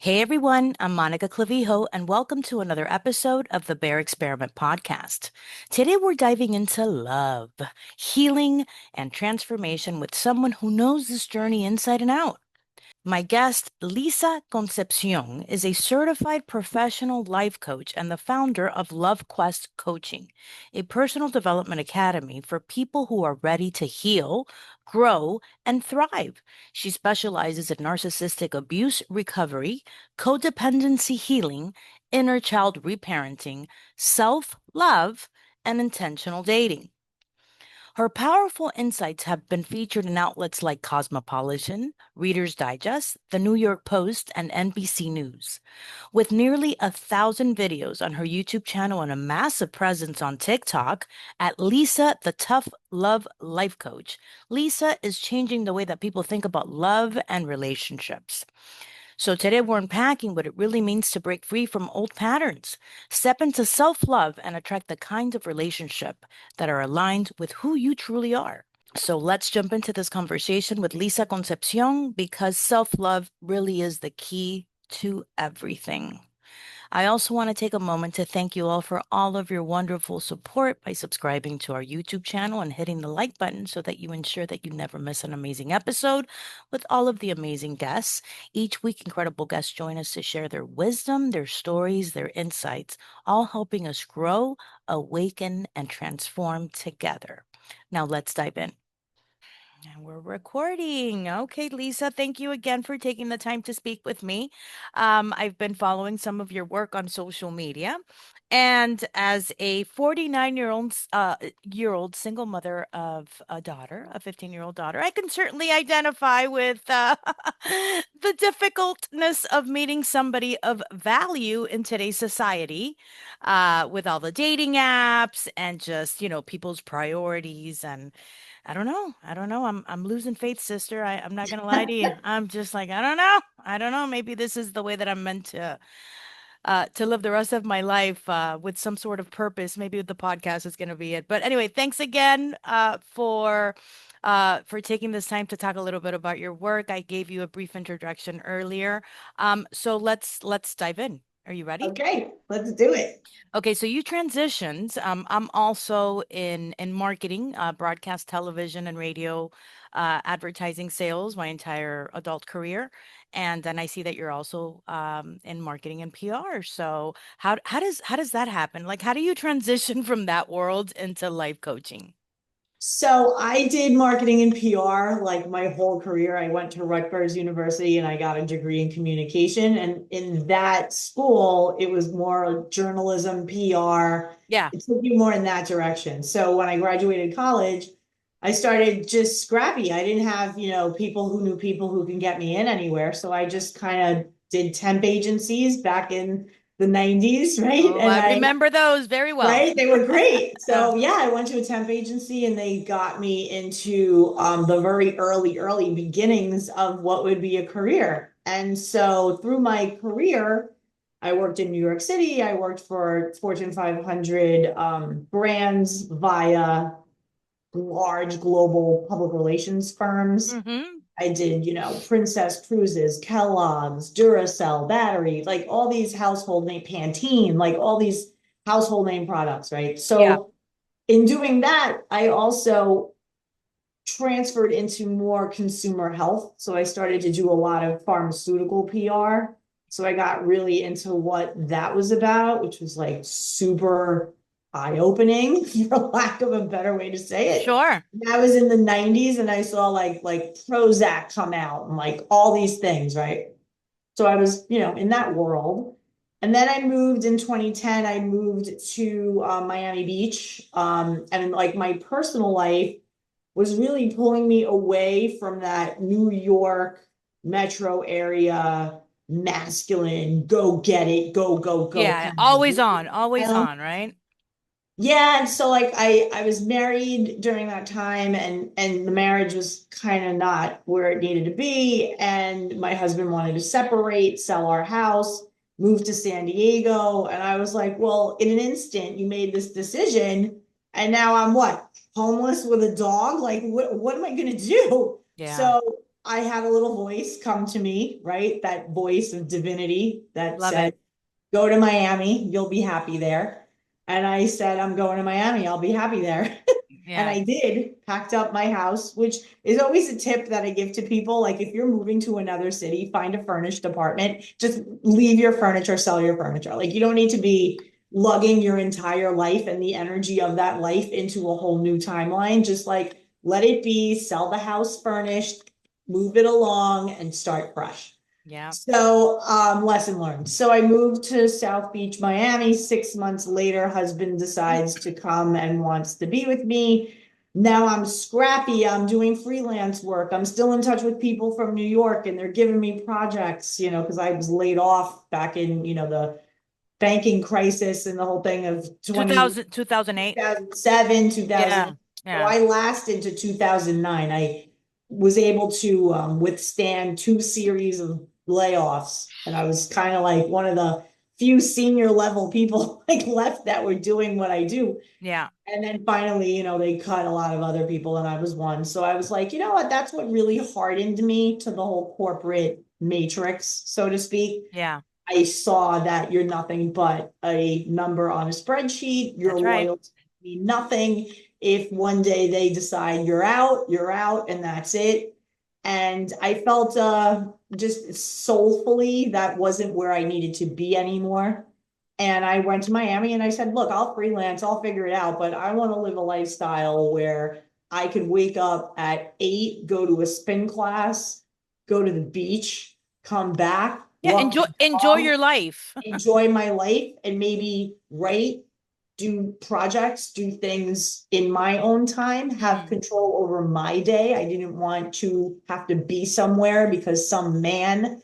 Hey everyone, I'm Monica Clavijo, and welcome to another episode of the Bear Experiment podcast. Today we're diving into love, healing, and transformation with someone who knows this journey inside and out. My guest, Lisa Concepcion, is a certified professional life coach and the founder of Love Quest Coaching, a personal development academy for people who are ready to heal, grow, and thrive. She specializes in narcissistic abuse recovery, codependency healing, inner child reparenting, self love, and intentional dating. Her powerful insights have been featured in outlets like Cosmopolitan, Reader's Digest, The New York Post, and NBC News. With nearly 1,000 videos on her YouTube channel and a massive presence on TikTok at Lisa the Tough Love Life Coach, Lisa is changing the way that people think about love and relationships. So today we're unpacking what it really means to break free from old patterns, step into self-love, and attract the kinds of relationship that are aligned with who you truly are. So let's jump into this conversation with Lisa Concepcion because self-love really is the key to everything. I also want to take a moment to thank you all for all of your wonderful support by subscribing to our YouTube channel and hitting the like button so that you ensure that you never miss an amazing episode with all of the amazing guests. Each week, incredible guests join us to share their wisdom, their stories, their insights, all helping us grow, awaken, and transform together. Now, let's dive in. And we're recording. Okay, Lisa, thank you again for taking the time to speak with me. I've been following some of your work on social media. And as a 49-year-old single mother of a daughter, a 15-year-old daughter, I can certainly identify with the difficultness of meeting somebody of value in today's society, with all the dating apps and just, people's priorities and I don't know. I don't know. I'm losing faith, sister. I'm not gonna lie to you. I'm just like, I don't know. I don't know. Maybe this is the way that I'm meant to live the rest of my life with some sort of purpose. Maybe the podcast is gonna be it. But anyway, thanks again for taking this time to talk a little bit about your work. I gave you a brief introduction earlier. So let's dive in. Are you ready? Okay, let's do it. Okay, so you transitioned. I'm also in marketing, broadcast television and radio, advertising sales my entire adult career. And then I see that you're also in marketing and PR. So how does that happen? Like how do you transition from that world into life coaching? So I did marketing and PR like my whole career. I went to Rutgers University and I got a degree in communication. And in that school, it was more journalism, PR. Yeah. It took me more in that direction. So when I graduated college, I started just scrappy. I didn't have, people who knew people who can get me in anywhere. So I just kind of did temp agencies back in the 90s, right? Oh, And I remember those very well. right? They were great. So yeah, I went to a temp agency and they got me into the very early beginnings of what would be a career. And so through my career, I worked in New York City. I worked for Fortune 500 brands via large global public relations firms. Mm-hmm. I did, Princess Cruises, Kellogg's, Duracell, battery, like all these household name, Pantene, like all these household name products, right? Yeah. So in doing that, I also transferred into more consumer health. So I started to do a lot of pharmaceutical PR. So I got really into what that was about, which was like super eye-opening, for lack of a better way to say it. Sure. That was in the 90s and I saw like Prozac come out and like all these things, right? So I was, in that world. And then I moved in 2010, I moved to Miami Beach. And like my personal life was really pulling me away from that New York metro area, masculine, go get it, go Yeah. kind Always of. on, right? Yeah, and so like I was married during that time and the marriage was kind of not where it needed to be and my husband wanted to separate, sell our house, move to San Diego and I was like, well, in an instant you made this decision and now I'm what? Homeless with a dog? Like what am I going to do? Yeah. So I had a little voice come to me, right? That voice of divinity that Love it. said, go to Miami, you'll be happy there. And I said, I'm going to Miami, I'll be happy there. And Yeah. I did, packed up my house, which is always a tip that I give to people. Like if you're moving to another city, find a furnished apartment, just leave your furniture, sell your furniture. Like you don't need to be lugging your entire life and the energy of that life into a whole new timeline. Just like let it be, sell the house furnished, move it along and start fresh. Yeah. So, lesson learned. So I moved to South Beach, Miami. 6 months later, husband decides to come and wants to be with me. Now I'm scrappy. I'm doing freelance work. I'm still in touch with people from New York and they're giving me projects, because I was laid off back in, the banking crisis and the whole thing of 2008. 2007, 2000. Yeah. So Yeah. I lasted to 2009. I was able to withstand two series of layoffs. And I was kind of like one of the few senior level people like left that were doing what I do. Yeah. And then finally, they cut a lot of other people and I was one. So I was like, you know what? That's what really hardened me to the whole corporate matrix, so to speak. Yeah. I saw that you're nothing but a number on a spreadsheet. Your That's right. loyalty mean nothing. If one day they decide you're out, and that's it. And I felt just soulfully that wasn't where I needed to be anymore. And I went to Miami and I said, look, I'll freelance, I'll figure it out, but I want to live a lifestyle where I could wake up at 8, go to a spin class, go to the beach, come back, Yeah. walk Enjoy the enjoy dog, your life. enjoy my life, and maybe write, do projects, do things in my own time, have Mm. control over my day. I didn't want to have to be somewhere because some man,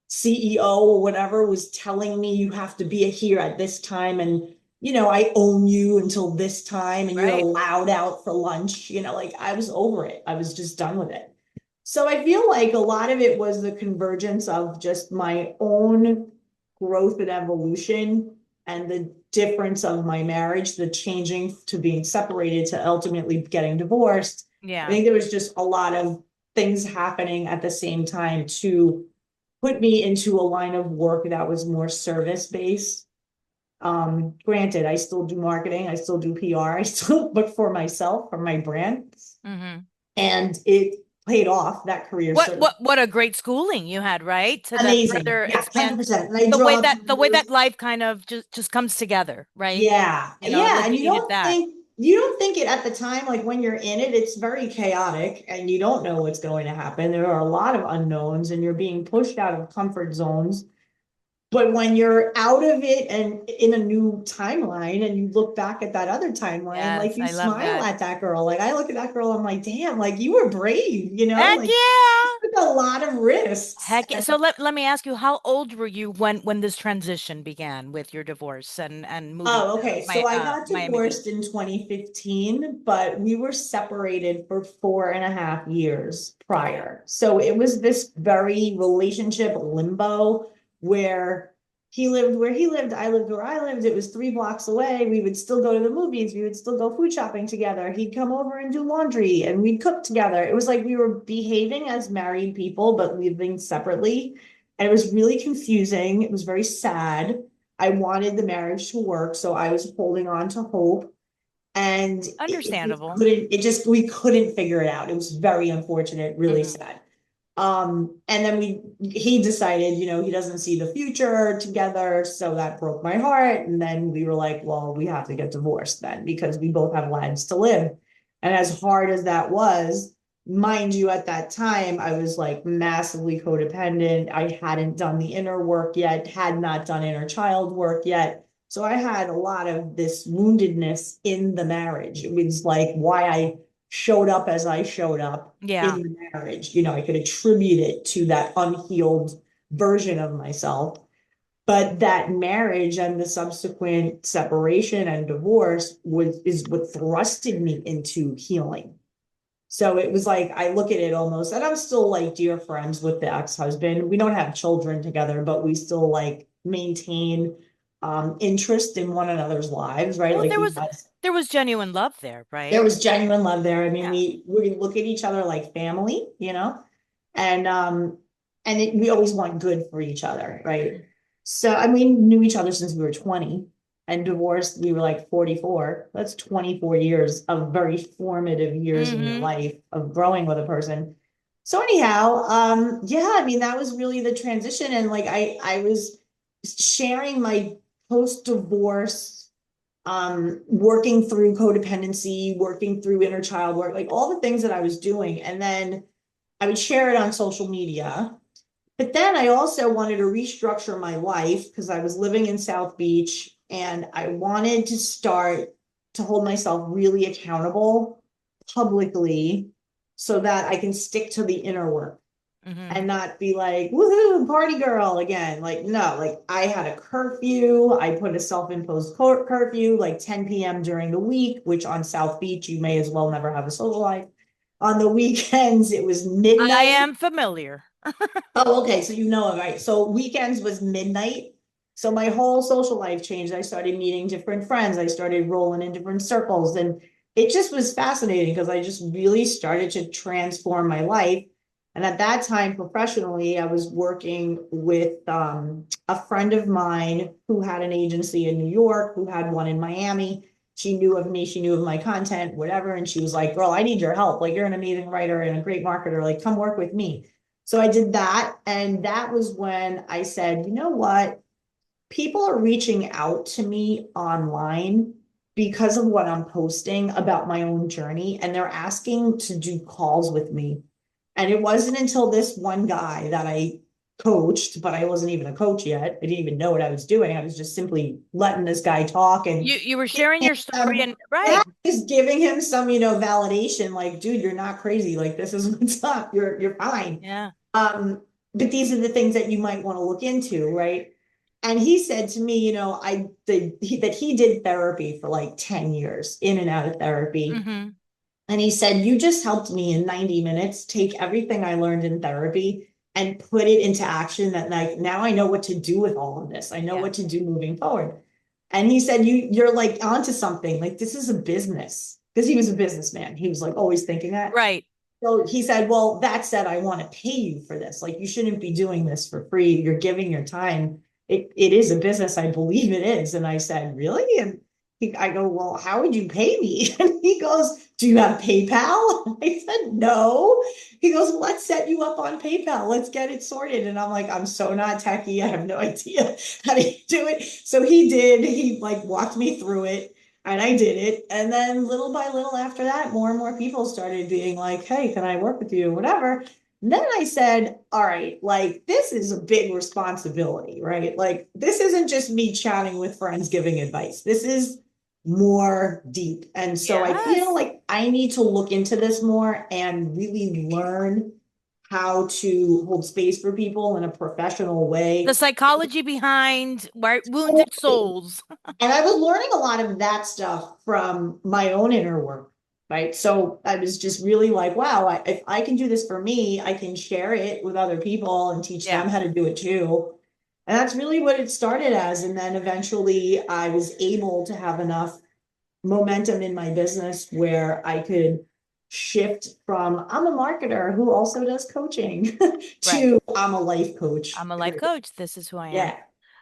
CEO or whatever, was telling me you have to be here at this time and I own you until this time and you're Right. allowed out for lunch. Like I was over it. I was just done with it. So I feel like a lot of it was the convergence of just my own growth and evolution and the difference of my marriage, the changing to being separated to ultimately getting divorced. I Yeah. think there was just a lot of things happening at the same time to put me into a line of work that was more service based. Granted, I still do marketing, I still do PR, I still book for myself, for my brand, Mm-hmm. and it paid off. That career What certainly what what a great schooling you had, right? To then amazing. further Yes, expand 100%. And I the way dropped that the way years. that life kind of just comes together, right? Yeah. Yeah. Like And you needed that. you don't think it at the time, like when you're in it, it's very chaotic and you don't know what's going to happen. There are a lot of unknowns and you're being pushed out of comfort zones. But when you're out of it and in a new timeline and you look back at that other timeline, like Yes, you I love smile that. at that girl. Like I look at that girl, I'm like, damn, like you were brave, Heck like yeah. took a lot of risks. Heck yeah. So let me ask you, how old were you when this transition began with your divorce and moving Oh, to okay. So I got Miami Beach? divorced in 2015, but we were separated for 4.5 years Okay. prior. So it was this very relationship limbo where he lived where he lived, I lived where I lived. It was 3 blocks away. We would still go to the movies. We would still go food shopping together. He'd come over and do laundry and we'd cook together. It was like we were behaving as married people, but living separately. And it was really confusing. It was very sad. I wanted the marriage to work, so I was holding on to hope. And Understandable. we couldn't figure it out. It was very unfortunate, really Hmm. sad. And then he decided, he doesn't see the future together. So that broke my heart. And then we were like, well, we have to get divorced then because we both have lives to live. And as hard as that was, mind you, at that time, I was like massively codependent. I hadn't done the inner work yet, had not done inner child work yet. So I had a lot of this woundedness in the marriage. It was like why I showed up as I showed up Yeah. in the marriage. I could attribute it to that unhealed version of myself. But that marriage and the subsequent separation and divorce is what thrusted me into healing. So it was like I look at it almost, and I'm still like dear friends with the ex-husband. We don't have children together, but we still like maintain interest in one another's lives, right? Well, Like we had there was genuine love there, there right? was genuine love there. I mean, Yeah. we look at each other like family. And we always want good for each other, right? So I mean, knew each other since we were 20 and divorced, we were like 44. That's 24 years of very formative years in your Mm-hmm. life of growing with a person. So anyhow, yeah, I mean, that was really the transition. And like I was sharing my post-divorce, working through codependency, working through inner child work, like all the things that I was doing. And then I would share it on social media. But then I also wanted to restructure my life because I was living in South Beach and I wanted to start to hold myself really accountable publicly so that I can stick to the inner work Mm-hmm. and not be like, woohoo, party girl again. Like, no, like I had a curfew. I put a self-imposed curfew, like 10 p.m. during the week, which on South Beach, you may as well never have a social life. On the weekends, it was I midnight. am familiar. Oh, okay. So you know it, right? So weekends was midnight. So my whole social life changed. I started meeting different friends. I started rolling in different circles. And it just was fascinating because I just really started to transform my life. And at that time, professionally, I was working with a friend of mine who had an agency in New York, who had one in Miami. She knew of me, she knew of my content, whatever. And she was like, girl, I need your help. Like, you're an amazing writer and a great marketer. Like, come work with me. So I did that. And that was when I said, you know what? People are reaching out to me online because of what I'm posting about my own journey. And they're asking to do calls with me. And it wasn't until this one guy that I coached, but I wasn't even a coach yet. I didn't even know what I was doing. I was just simply letting this guy talk and You were sharing your story and yeah, right. just giving him some, validation, like, dude, you're not crazy. Like, this is what's up. You're fine. Yeah. Um, but these are the things that you might want to look into, right? And he said to me, that he did therapy for like 10 years, in and out of therapy. Mm-hmm. And he said, you just helped me in 90 minutes take everything I learned in therapy and put it into action that like now I know what to do with all of this. I know Yeah. what to do moving forward. And he said, you're like onto something. Like this is a business. Because he was a businessman. He was like always thinking that. Right. So he said, well, that said, I want to pay you for this. Like, you shouldn't be doing this for free. You're giving your time. It is a business. I believe it is. And I said, really? And I go, well, how would you pay me? And he goes, do you have PayPal? I said, no. He goes, well, let's set you up on PayPal. Let's get it sorted. And I'm like, I'm so not techie. I have no idea how to do it. So he did. He like walked me through it. And I did it. And then little by little after that, more and more people started being like, hey, can I work with you? Whatever. And then I said, all right, like this is a big responsibility, right? Like this isn't just me chatting with friends giving advice. This is more deep. And so I feel Yes. like I need to look into this more and really learn how to hold space for people in a professional The way. psychology behind wounded souls. And I was learning a lot of that stuff from my own inner work, right? So I was just really like, wow, if I can do this for me, I can share it with other people and teach Yeah. them how to do it too. And that's really what it started as. And then eventually I was able to have enough momentum in my business where I could shift from I'm a marketer who also does coaching Right. to I'm a life coach. I'm a life coach. This is who I am. Yeah.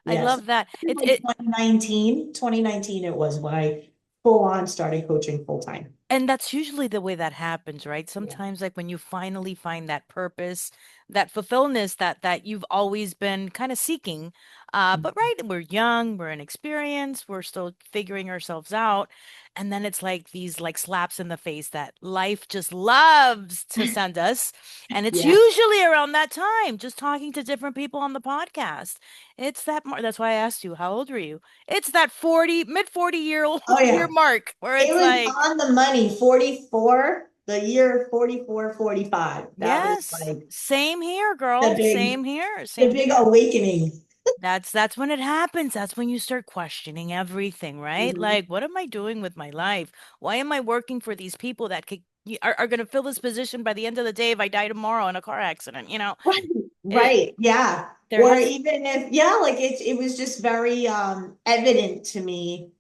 I Yes. love that. It's Like it 2019 it was when I full on started coaching full time. and that's usually the way that happens, right? Yeah. Sometimes like when you finally find that purpose, that fulfillment that you've always been kind of seeking. But right, we're young, we're inexperienced, we're still figuring ourselves out. And then it's like these like slaps in the face that life just loves to send us. And it's Yeah. usually around that time, just talking to different people on the podcast. It's that that's why I asked you, how old were you? It's that 40, mid 40 year old Oh year yeah. mark where It it's was like, on the money, 44, the year 44, 45. That was yes, like same here, the girl. big, Same here. the Same big here. awakening. That's when it happens. That's when you start questioning everything, right? Mhm. Like, what am I doing with my life? Why am I working for these people that are going to fill this position by the end of the day if I die tomorrow in a car accident? Right. It Right. Yeah. there Or has even if, yeah, like it was just very evident to me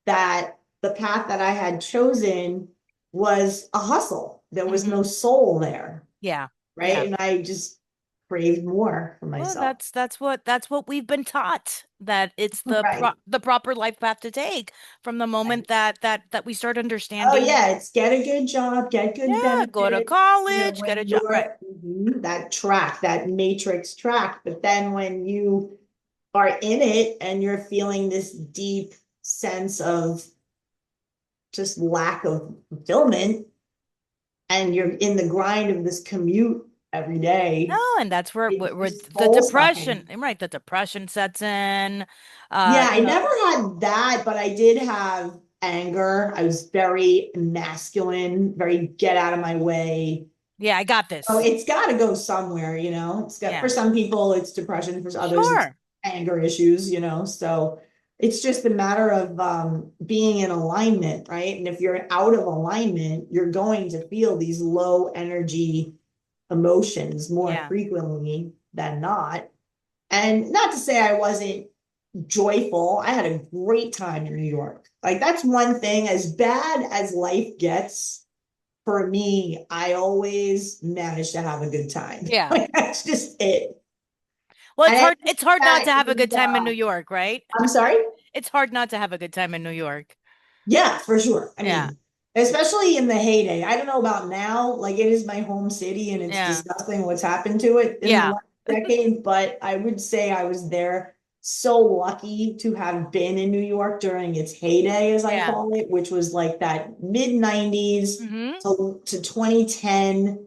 that the path that I had chosen was a hustle. There was no hmm soul there. yeah. right? Yeah. And I just craved more for Well, myself. that's what we've been taught, that it's Right. the proper life path to take from the Right. moment that we start Oh understanding. yeah, it's get a good job, get good Yeah, go to benefits, college, get a when job. Right. you're that track, that matrix track. But then when you are in it and you're feeling this deep sense of just lack of fulfillment, and you're in the grind of this commute every No, day, and that's it's where just the soul depression, sucking. right? The depression sets in. Yeah, I You know, never had that, but I did have anger. I was very masculine, very get out of my way. yeah, I got Oh, this. it's got to go somewhere, It's got, for Yeah, some people, it's depression. For others, it's sure. anger issues, So it's just a matter of being in alignment, right? And if you're out of alignment, you're going to feel these low energy emotions more Yeah, frequently than not. And not to say I wasn't joyful. I had a great time in New York. Like that's one thing, as bad as life gets, for me, I always manage to have a good time. yeah. Like that's just it. Well, And I think it's hard not that to have a is, good time in New York, right? I'm sorry? It's hard not to have a good time in New York. Yeah, for sure. I Yeah, mean, especially in the heyday. I don't know about now. Like it is my home city and it's yeah, disgusting what's happened to it in the yeah, last decade. But I would say I was there so lucky to have been in New York during its heyday, as I yeah. call it, which was like that mid 90s Hmm. to 2010.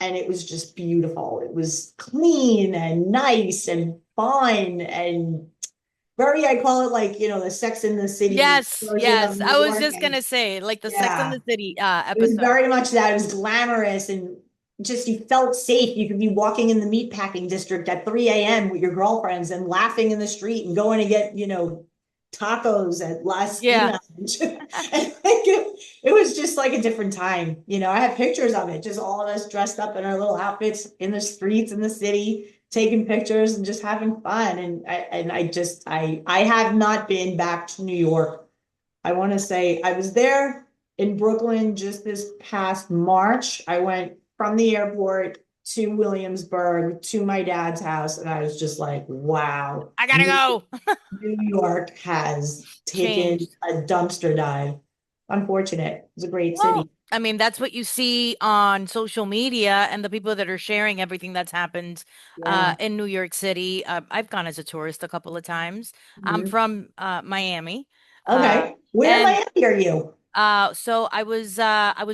And it was just beautiful. It was clean and nice and fun and very, I call it like, the Sex in the City Yes, version of yes. New I was York. just And gonna say, like the Sex and yeah, the City it was episode. very much that. It was glamorous and just you felt safe. You could be walking in the meatpacking district at 3 a.m. with your girlfriends and laughing in the street and going to get, tacos at La Yeah, Esquina. And like it was just like a different time. I have pictures of it, just all of us dressed up in our little outfits in the streets in the city, taking pictures and just having fun. And I have not been back to New York. I want to say I was there in Brooklyn just this past March. I went from the airport to Williamsburg to my dad's house, and I was just like, wow, I gotta New go. York has taken Changed. a dumpster dive. Unfortunate. It's a great Well, city. I mean, that's what you see on social media and the people that are sharing everything that's happened Yeah. in New York City. I've gone as a tourist a couple of times. I'm Mhm. from Miami. Uh, Okay. Where in and Miami are you? so I was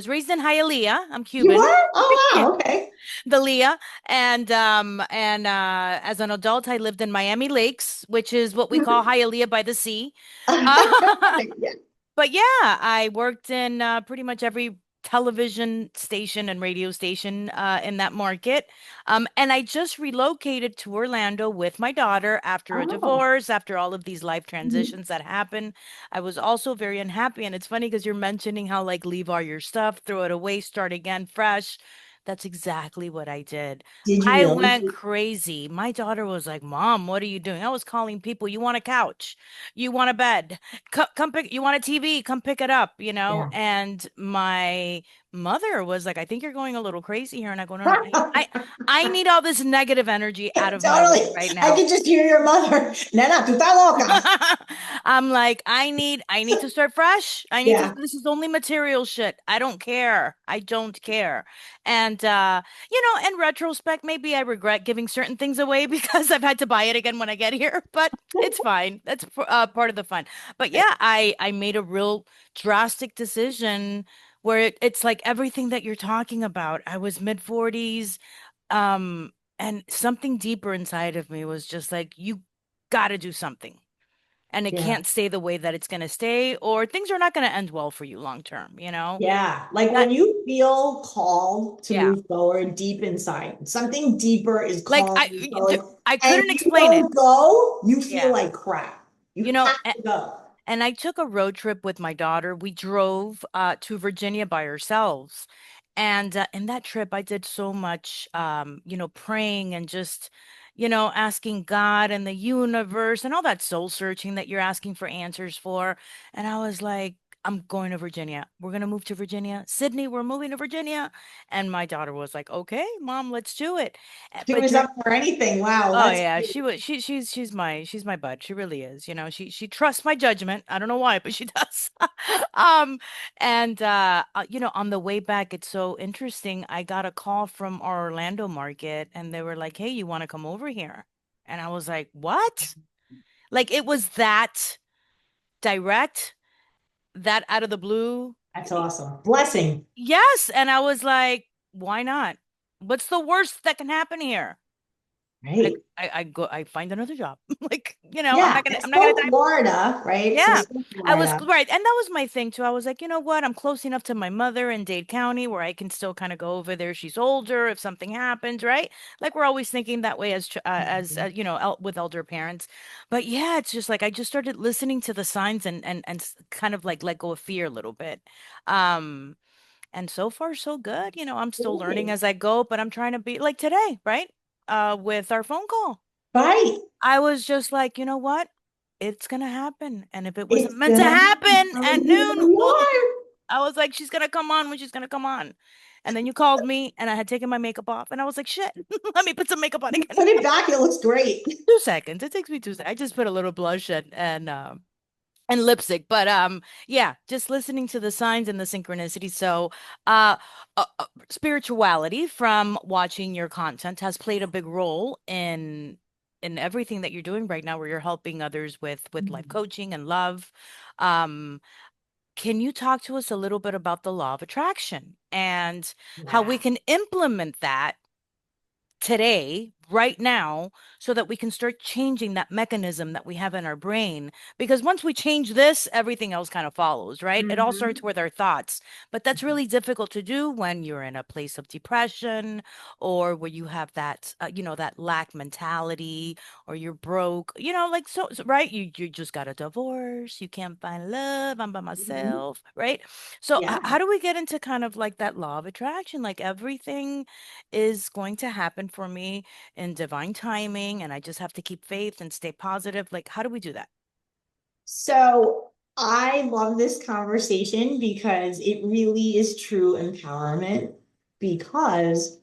raised in Hialeah. I'm You Cuban. are? Oh, Yeah, wow. Okay. the Leah. And as an adult, I lived in Miami Lakes, which is what we call Hialeah by the sea. Yeah. But yeah, I worked in pretty much every television station and radio station in that market. And I just relocated to Orlando with my daughter after a Oh. divorce, after all of these life Mhm. transitions that happen. I was also very unhappy. And it's funny because you're mentioning how, like, leave all your stuff, throw it away, start again fresh. That's exactly what I did. Did you I went really? crazy. My daughter was like, Mom, what are you doing? I was calling people. You want a couch? You want a bed? Come pick, you want a TV, come pick it up, you know? Yeah. And my mother was like, I think you're going a little crazy here. And I go, no, no, I need all this negative energy out of my life Totally. right I now. can just hear your mother. Nena, tú estás loca. I'm like, I need to start fresh. I need to, Yeah. this is only material shit. I don't care. I don't care. And in retrospect, maybe I regret giving certain things away because I've had to buy it again when I get here, but it's fine. That's part of the fun. But yeah, I made a real drastic decision where it's like everything that you're talking about. I was mid 40s, and something deeper inside of me was just like, you got to do something, and it Yeah. can't stay the way that it's going to stay, or things are not going to end well for you long term, you know? Yeah. Like That, when you feel called to yeah. move forward deep inside, something deeper is Like calling you forward, I and couldn't you explain it. don't go, you feel Yeah. like crap. You You know, have to go. and I took a road trip with my daughter. We drove to Virginia by ourselves. And in that trip, I did so much, praying and just, asking God and the universe and all that soul searching that you're asking for answers for. And I was like, I'm going to Virginia. We're going to move to Virginia. Sydney, we're moving to Virginia. And my daughter was like, okay, mom, let's do it. She But was up for anything. Wow, oh that's yeah, great. she was she's my bud. She really is. You know, she trusts my judgment. I don't know why, but she does. Um and you know, on the way back, it's so interesting. I got a call from our Orlando market and they were like, "Hey, you want to come over here?" And I was like, "What?" Like it was that direct, that out of the blue. That's awesome. Blessing. Yes, and I was like, "Why not? What's the worst that can happen here?" I Right. I go I find another job. Like, you know, Yeah. It's I'm not gonna still die. Florida, right? So Yeah. still I was Florida. right. And that was my thing too. I was like, you know what? I'm close enough to my mother in Dade County where I can still kind of go over there. She's older if something happens, right? Like we're always thinking that way as Mhm. you know, with elder parents. But yeah, it's just like I just started listening to the signs and kind of like let go of fear a little bit. Um and so far so good. You know, I'm still learning Good. as I go, but I'm trying to be like today, right? With our phone call. Right. I was just like, you know what? It's gonna happen. And if it wasn't It's meant to gonna happen happen. at Here noon, we well, are. I was like, she's gonna come on when she's gonna come on. And then you called me and I had taken my makeup off and I was like, shit, let me put some makeup on You again. put it back, it looks great. 2 seconds. It takes me 2 seconds. I just put a little blush and lipstick, but yeah, just listening to the signs and the synchronicity. So uh, spirituality from watching your content has played a big role in everything that you're doing right now, where you're helping others with life Mhm. coaching and love. um can you talk to us a little bit about the law of attraction and how we Yeah. can implement that today, right now, so that we can start changing that mechanism that we have in our brain. Because once we change this, everything else kind of follows, right? It all starts Mhm. with our thoughts. But that's really difficult to do when you're in a place of depression or where you have that, you know, that lack mentality or you're broke, you know, like right? You just got a divorce, you can't find love, I'm by Mhm. myself, right? So, Yeah. how do we get into kind of like that law of attraction? Like everything is going to happen for me in divine timing, and I just have to keep faith and stay positive. Like, how do we do that? So I love this conversation because it really is true empowerment because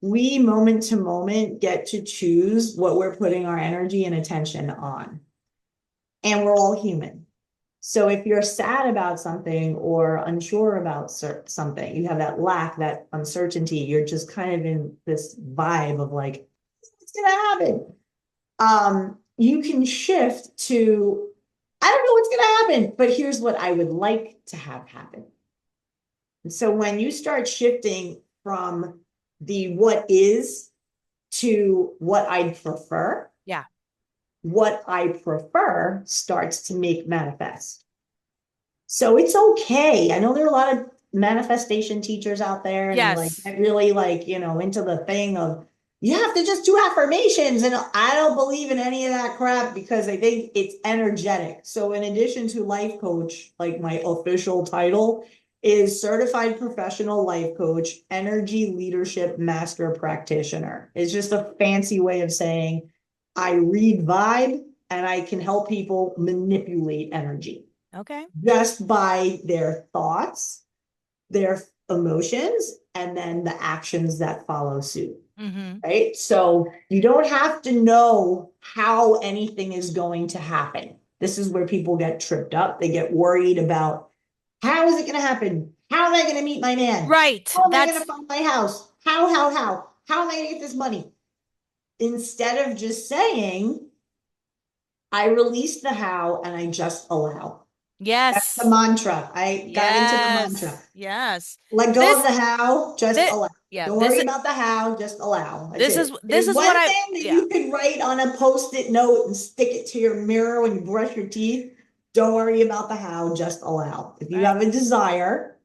we moment to moment get to choose what we're putting our energy and attention on. And we're all human. So if you're sad about something or unsure about something, you have that lack, that uncertainty, you're just kind of in this vibe of like, what's gonna happen? You can shift to, I don't know what's gonna happen, but here's what I would like to have happen. And so when you start shifting from the what is to Yeah. what I prefer starts to make manifest. So it's okay. I know there are a lot of manifestation teachers out there and like Yes. really like, into the thing of you have to just do affirmations. And I don't believe in any of that crap because I think it's energetic. So in addition to life coach, like my official title is certified professional life coach, energy leadership master practitioner. It's just a fancy way of saying I read vibe and I can help people manipulate energy Okay. just by their thoughts, their emotions, and then the actions that follow suit. Mm-hmm. Right. So you don't have to know how anything is going to happen. This is where people get tripped up. They get worried about how is it going to happen? How am I going to meet my man? Right. How am I going to That's find my house? How am I going to get this money? Instead of just saying, I release the how and I just allow. That's the yes. mantra. I got into the mantra. Yes. Yes. Let go of This the how, just this allow. yeah, Don't worry about the how, just allow. That's it. this There's is what one I thing that yeah. you can write on a post-it note and stick it to your mirror when you brush your teeth. Don't worry about the how, just allow. If you Right. have a desire,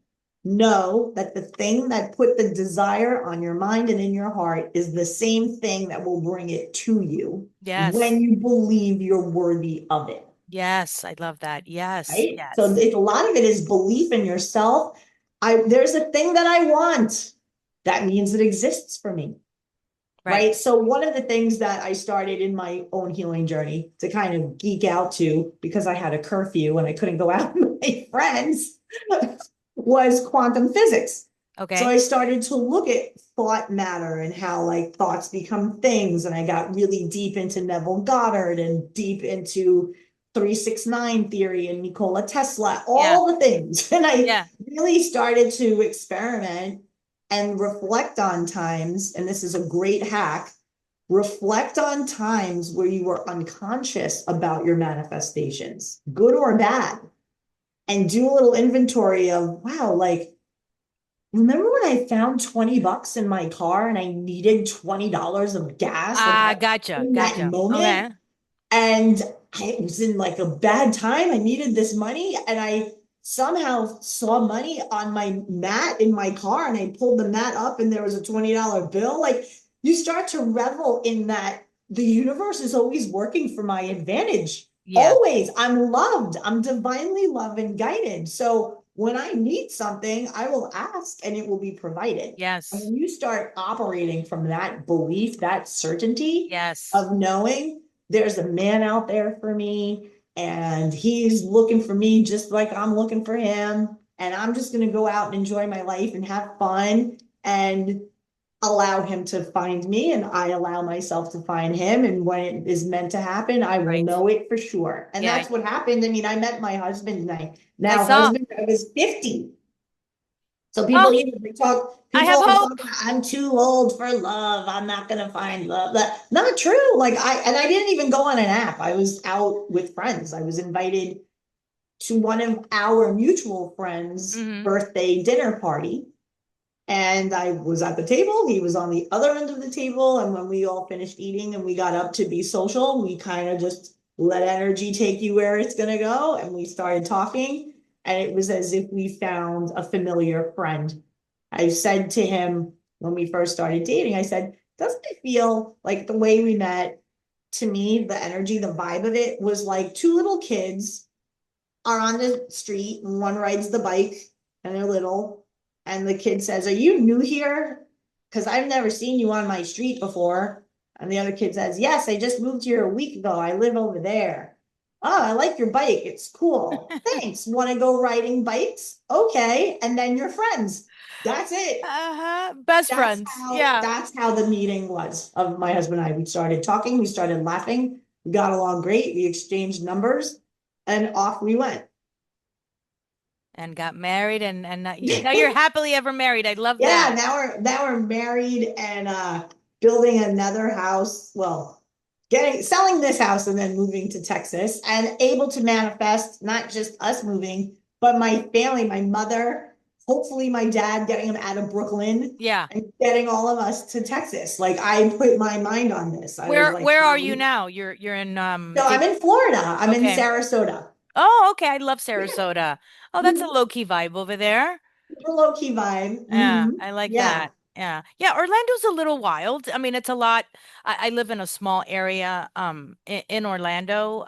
know that the thing that put the desire on your mind and in your heart is the same thing that will bring it to you Yes. when you believe you're worthy of it. Yes. I love that. Yes. Right? So Yes. it's a lot of it is belief in yourself. There's a thing that I want. That means it exists for me. Right. Right. So one of the things that I started in my own healing journey to kind of geek out to because I had a curfew and I couldn't go out my friends was quantum physics. So Okay. I started to look at thought matter and how like thoughts become things. And I got really deep into Neville Goddard and deep into 369 theory and Nikola Tesla, Yeah. all the things. And I Yeah. really started to experiment and reflect on times. And this is a great hack. Reflect on times where you were unconscious about your manifestations, good or bad, and do a little inventory of, wow, like, remember when I found 20 bucks in my car and I needed $20 of gas, like Ah, gotcha. in that Gotcha. moment? Okay. And I was in like a bad time. I needed this money and I somehow saw money on my mat in my car and I pulled the mat up and there was a $20 bill. Like you start to revel in that the universe is always working for my advantage. Yeah. Always. I'm loved. I'm divinely loved and guided. So when I need something, I will ask and it will be provided. And Yes. when you start operating from that belief, that certainty Yes. of knowing there's a man out there for me and he's looking for me just like I'm looking for him. And I'm just going to go out and enjoy my life and have fun and allow him to find me. And I allow myself to find him. And when it is meant to happen, I will Right. know it for sure. And Yeah. that's what happened. I mean, I met my husband, my I now saw. husband, I was 50. So Oh, people, you know, they talk, I people have always hope. talk about, I'm too old for love. I'm not gonna find love. That not true. Like I didn't even go on an app. I was out with friends. I was invited to one of our mutual friends' Hmm. birthday dinner party. And I was at the table, he was on the other end of the table. And when we all finished eating and we got up to be social, we kind of just let energy take you where it's going to go. And we started talking. And it was as if we found a familiar friend. I said to him when we first started dating, I said, doesn't it feel like the way we met? To me, the energy, the vibe of it was like two little kids are on the street and one rides the bike and they're little. And the kid says, are you new here? Because I've never seen you on my street before. And the other kid says, yes, I just moved here a week ago. I live over there. Oh, I like your bike. It's cool. Thanks. Want to go riding bikes? Okay. And then you're friends. That's it. Uh-huh. Best friends. Yeah. That's how the meeting was of my husband and I. We started talking, we started laughing, we got along great, we exchanged numbers, and off we went. And got married and now you're happily ever married. I love Yeah, that. now we're married and building another house. Well, getting selling this house and then moving to Texas and able to manifest not just us moving, but my family, my mother, hopefully my dad getting him out of Brooklyn Yeah. and getting all of us to Texas. Like I put my mind on this. I was like, Where are you now? You're in so I'm did in Florida. I'm in okay. Sarasota. Oh, okay. I love Yeah. Sarasota. Oh, that's a Mhm. low-key vibe over there. Super low key vibe. Yeah, Hmm. I like Yeah. that. Yeah. Yeah, Orlando's a little wild. I mean, it's a lot. I live in a small area in Orlando.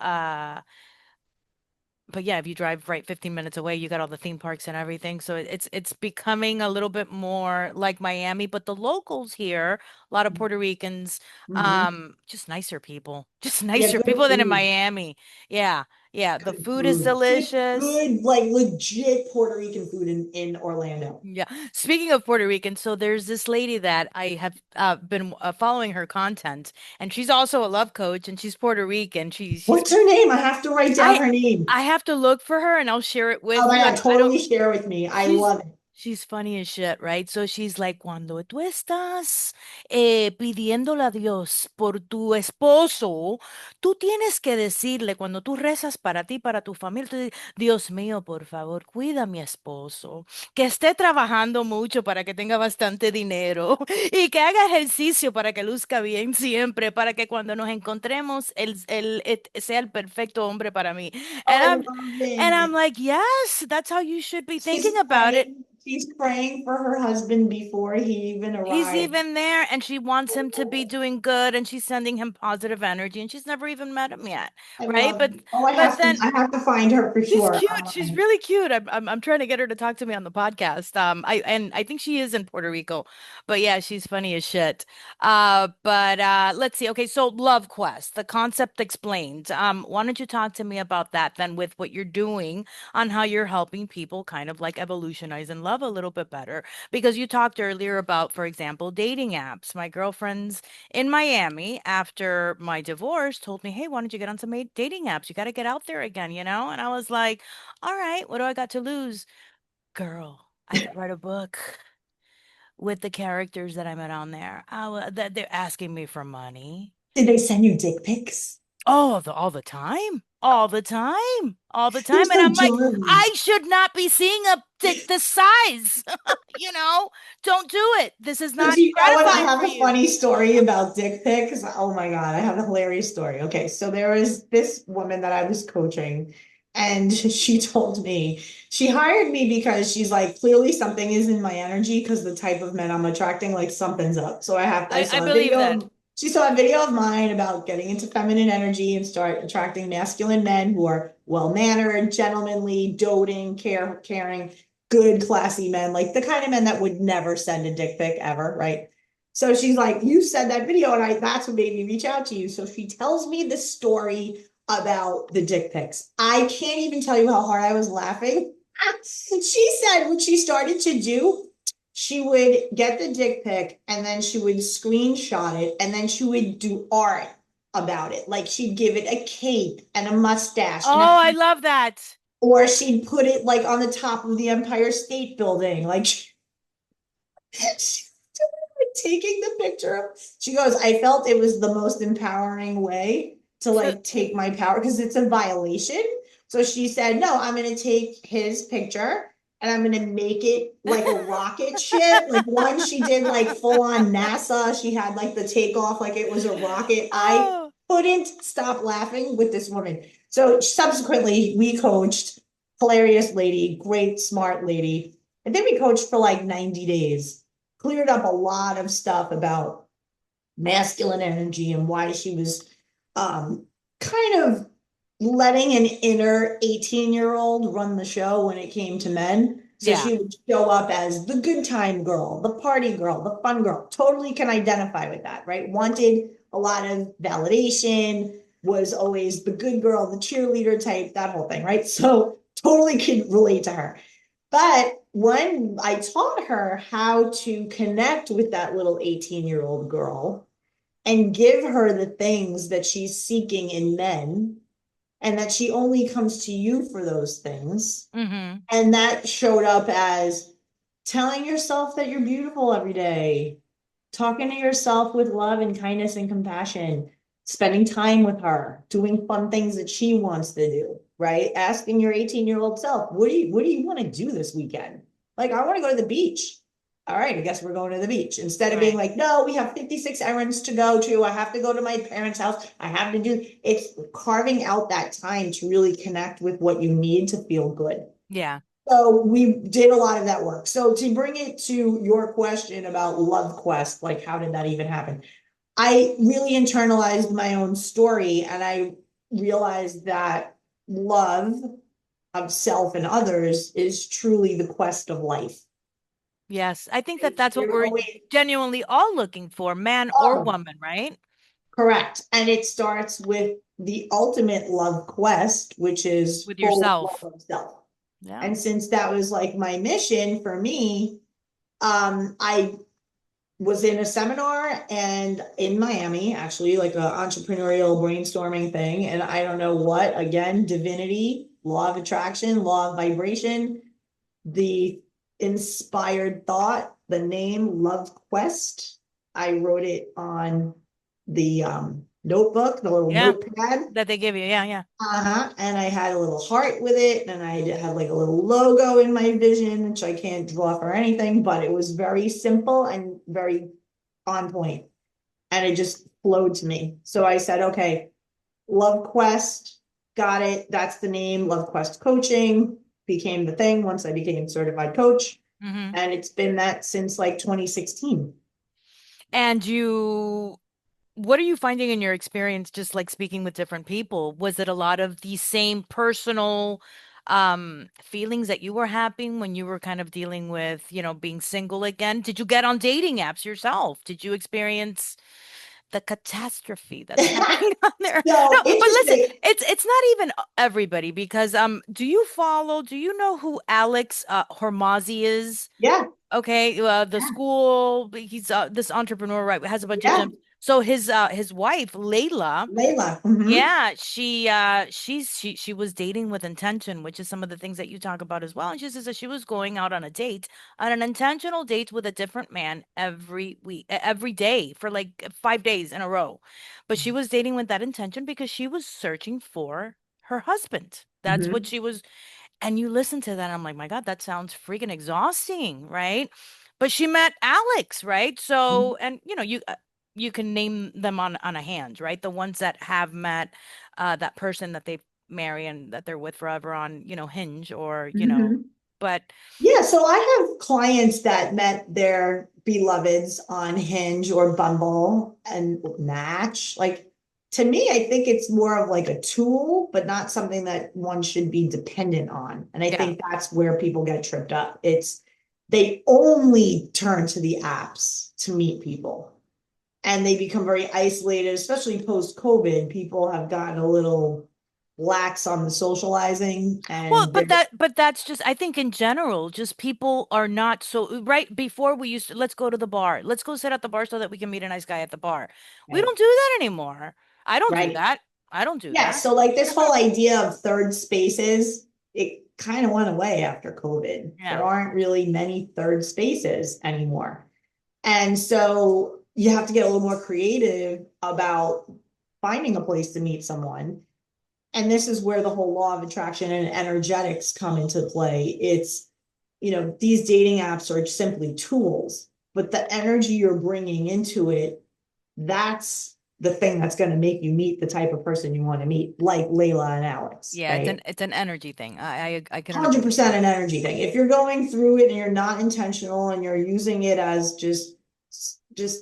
But yeah, if you drive right 15 minutes away, you got all the theme parks and everything. So it's becoming a little bit more like Miami, but the locals here, a lot of Puerto Ricans, Hmm. just nicer people. Just Yeah, nicer good people than in food. Miami. Yeah. Yeah, the Good food is food. delicious. Good, like legit Puerto Rican food in Orlando. Yeah. Speaking of Puerto Rican, so there's this lady that I have been following her content, and she's also a love coach, and she's Puerto Rican. She's What's her name? I have to write down I her name. I have to look for her, and I'll share it Oh with my you. God, I don't. totally share with me. I She's love it. she's funny as shit, right? So she's like, cuando tú estás pidiéndole a Dios por tu esposo, tú tienes que decirle, cuando tú rezas para ti, para tu familia, tú dices, Dios mío, por favor, cuida a mi esposo, que esté trabajando mucho para que tenga bastante dinero y que haga ejercicio para que luzca bien siempre, para que cuando nos encontremos, sea el perfecto hombre para mí. Oh, And I I'm love and I'm it. like, yes, that's how you should be thinking She's about it. praying. She's praying for her husband before he even He's arrived. even there and she wants him to be doing good and she's sending him positive energy and she's never even met him yet, I right? love it. Oh, But then I have to find her for she's sure cute. She's online. really cute. I'm trying to get her to talk to me on the podcast. I think she is in Puerto Rico. But yeah, she's funny as shit. But let's see. Okay, so Love Quest, the concept explained. Why don't you talk to me about that then with what you're doing on how you're helping people kind of like evolutionize and love a little bit better? Because you talked earlier about, for example, dating apps. My girlfriends in Miami after my divorce told me, "Hey, why don't you get on some dating apps? You got to get out there again, you know?" And I was like, "All right, what do I got to lose? Girl, I could write a book with the characters that I met on there. That they're asking me for money. Did they send you dick pics? Oh, all the time. All the time. All the They're time. And so I'm like, dirty. I should not be seeing a dick this size. You know, don't do it. This is So not do you know what? I gratifying have for a you. funny story about dick pics. Oh my God, I have a hilarious story. Okay, so there was this woman that I was coaching, and she told me she hired me because she's like, clearly something is in my energy because the type of men I'm attracting, like something's up. So I I saw a believe video that. of she saw a video of mine about getting into feminine energy and start attracting masculine men who are well-mannered, gentlemanly, doting, caring, good, classy men, like the kind of men that would never send a dick pic ever, right? So she's like, you said that video, and that's what made me reach out to you. So she tells me the story about the dick pics. I can't even tell you how hard I was laughing. She said what she started to do, she would get the dick pic and then she would screenshot it and then she would do art about it. Like she'd give it a cape and a mustache and a Oh, I love that. or she'd put it like on the top of the Empire State Building. Like she's taking the picture of, she goes, I felt it was the most empowering way to So, like take my power because it's a violation. So she said, no, I'm going to take his picture and I'm going to make it like a rocket ship. Like one, she did like full on NASA. She had like the takeoff, like it was a rocket. I oh, couldn't stop laughing with this woman. So subsequently, we coached, hilarious lady, great, smart lady. I think we coached for like 90 days, cleared up a lot of stuff about masculine energy and why she was kind of letting an inner 18-year-old run the show when it came to men. So yeah. she would show up as the good time girl, the party girl, the fun girl. Totally can identify with that, right? Wanted a lot of validation, was always the good girl, the cheerleader type, that whole thing, right? So totally could relate to her. But when I taught her how to connect with that little 18-year-old girl and give her the things that she's seeking in men, and that she only comes to you for those things. Mm-hmm. And that showed up as telling yourself that you're beautiful every day, talking to yourself with love and kindness and compassion, spending time with her, doing fun things that she wants to do, right? Asking your 18-year-old self, what do you want to do this weekend? Like, I want to go to the beach. All right, I guess we're going to the beach. Instead of being Right. like, no, we have 56 errands to go to. I have to go to my parents' house. I have to do it's carving out that time to really connect with what you need to feel good. Yeah. So we did a lot of that work. So to bring it to your question about Love Quest, like how did that even happen? I really internalized my own story and I realized that love of self and others is truly the quest of life. Yes. I think that that's what You're we're always, genuinely all looking for, man or oh, woman, right? correct. And it starts with the ultimate love quest, which is With full love yourself. of self. Yeah. And since that was like my mission for me, I was in a seminar and in Miami, actually, like an entrepreneurial brainstorming thing. And I don't know what, again, divinity, law of attraction, law of vibration, the inspired thought, the name Love Quest. I wrote it on the notebook, the little Yeah. notepad. That they give you. Yeah. Yeah. Uh-huh. And I had a little heart with it, and I had like a little logo in my vision, which I can't draw for anything, but it was very simple and very on point. And it just flowed to me. So I said, okay, Love Quest, got it. That's the name. Love Quest Coaching became the thing once I became certified coach. Hmm. And it's been that since like 2016. And what are you finding in your experience, just like speaking with different people? Was it a lot of the same personal feelings that you were having when you were kind of dealing with, being single again? Did you get on dating apps yourself? Did you experience the catastrophe that's happening on there? No, So but listen, interesting. it's not even everybody because do you know who Alex Hormozzi is? Yeah, Okay, the yeah, school, he's this entrepreneur, right? Has a bunch of yeah. gyms. So his wife, Layla, Layla. Hmm. yeah, she was dating with intention, which is some of the things that you talk about as well. And she says that she was going out on a date, on an intentional date with a different man every week, every day for like 5 days in a row. But she was dating with that intention because she was searching for her husband. That's what Hmm. she was, and you listen to that, I'm like, my God, that sounds freaking exhausting, right? But she met Alex, right? So, and you can name them on a hand, right? The ones that have met that person that they marry and that they're with forever on, Hinge or, Hmm. but Yeah, so I have clients that met their beloveds on Hinge or Bumble and Match. Like, to me, I think it's more of like a tool, but not something that one should be dependent on. And I yeah. think that's where people get tripped up. It's they only turn to the apps to meet people and they become very isolated, especially post COVID. People have gotten a little lax on the socializing Well, and but they're that's just, I think in general, just people are not so right. Before we used to, let's go to the bar. Let's go sit at the bar so that we can meet a nice guy at the bar. We right, don't do that anymore. I don't do right. that. I don't do Yeah, that. so like this whole idea of third spaces, it kind of went away after COVID. Yeah. There aren't really many third spaces anymore. And so you have to get a little more creative about finding a place to meet someone. And this is where the whole law of attraction and energetics come into play. It's, these dating apps are simply tools, but the energy you're bringing into it, that's the thing that's going to make you meet the type of person you want to meet, like Layla and Alex, Yeah, right? it's an energy thing. I couldn't agree with you 100% more. an energy thing. If you're going through it and you're not intentional and you're using it as just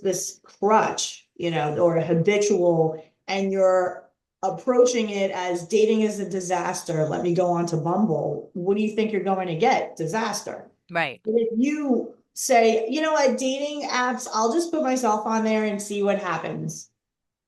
this crutch, or a habitual, and you're approaching it as dating is a disaster, let me go on to Bumble, what do you think you're going to get? Disaster. Right. But if you say, you know what, dating apps, I'll just put myself on there and see what happens.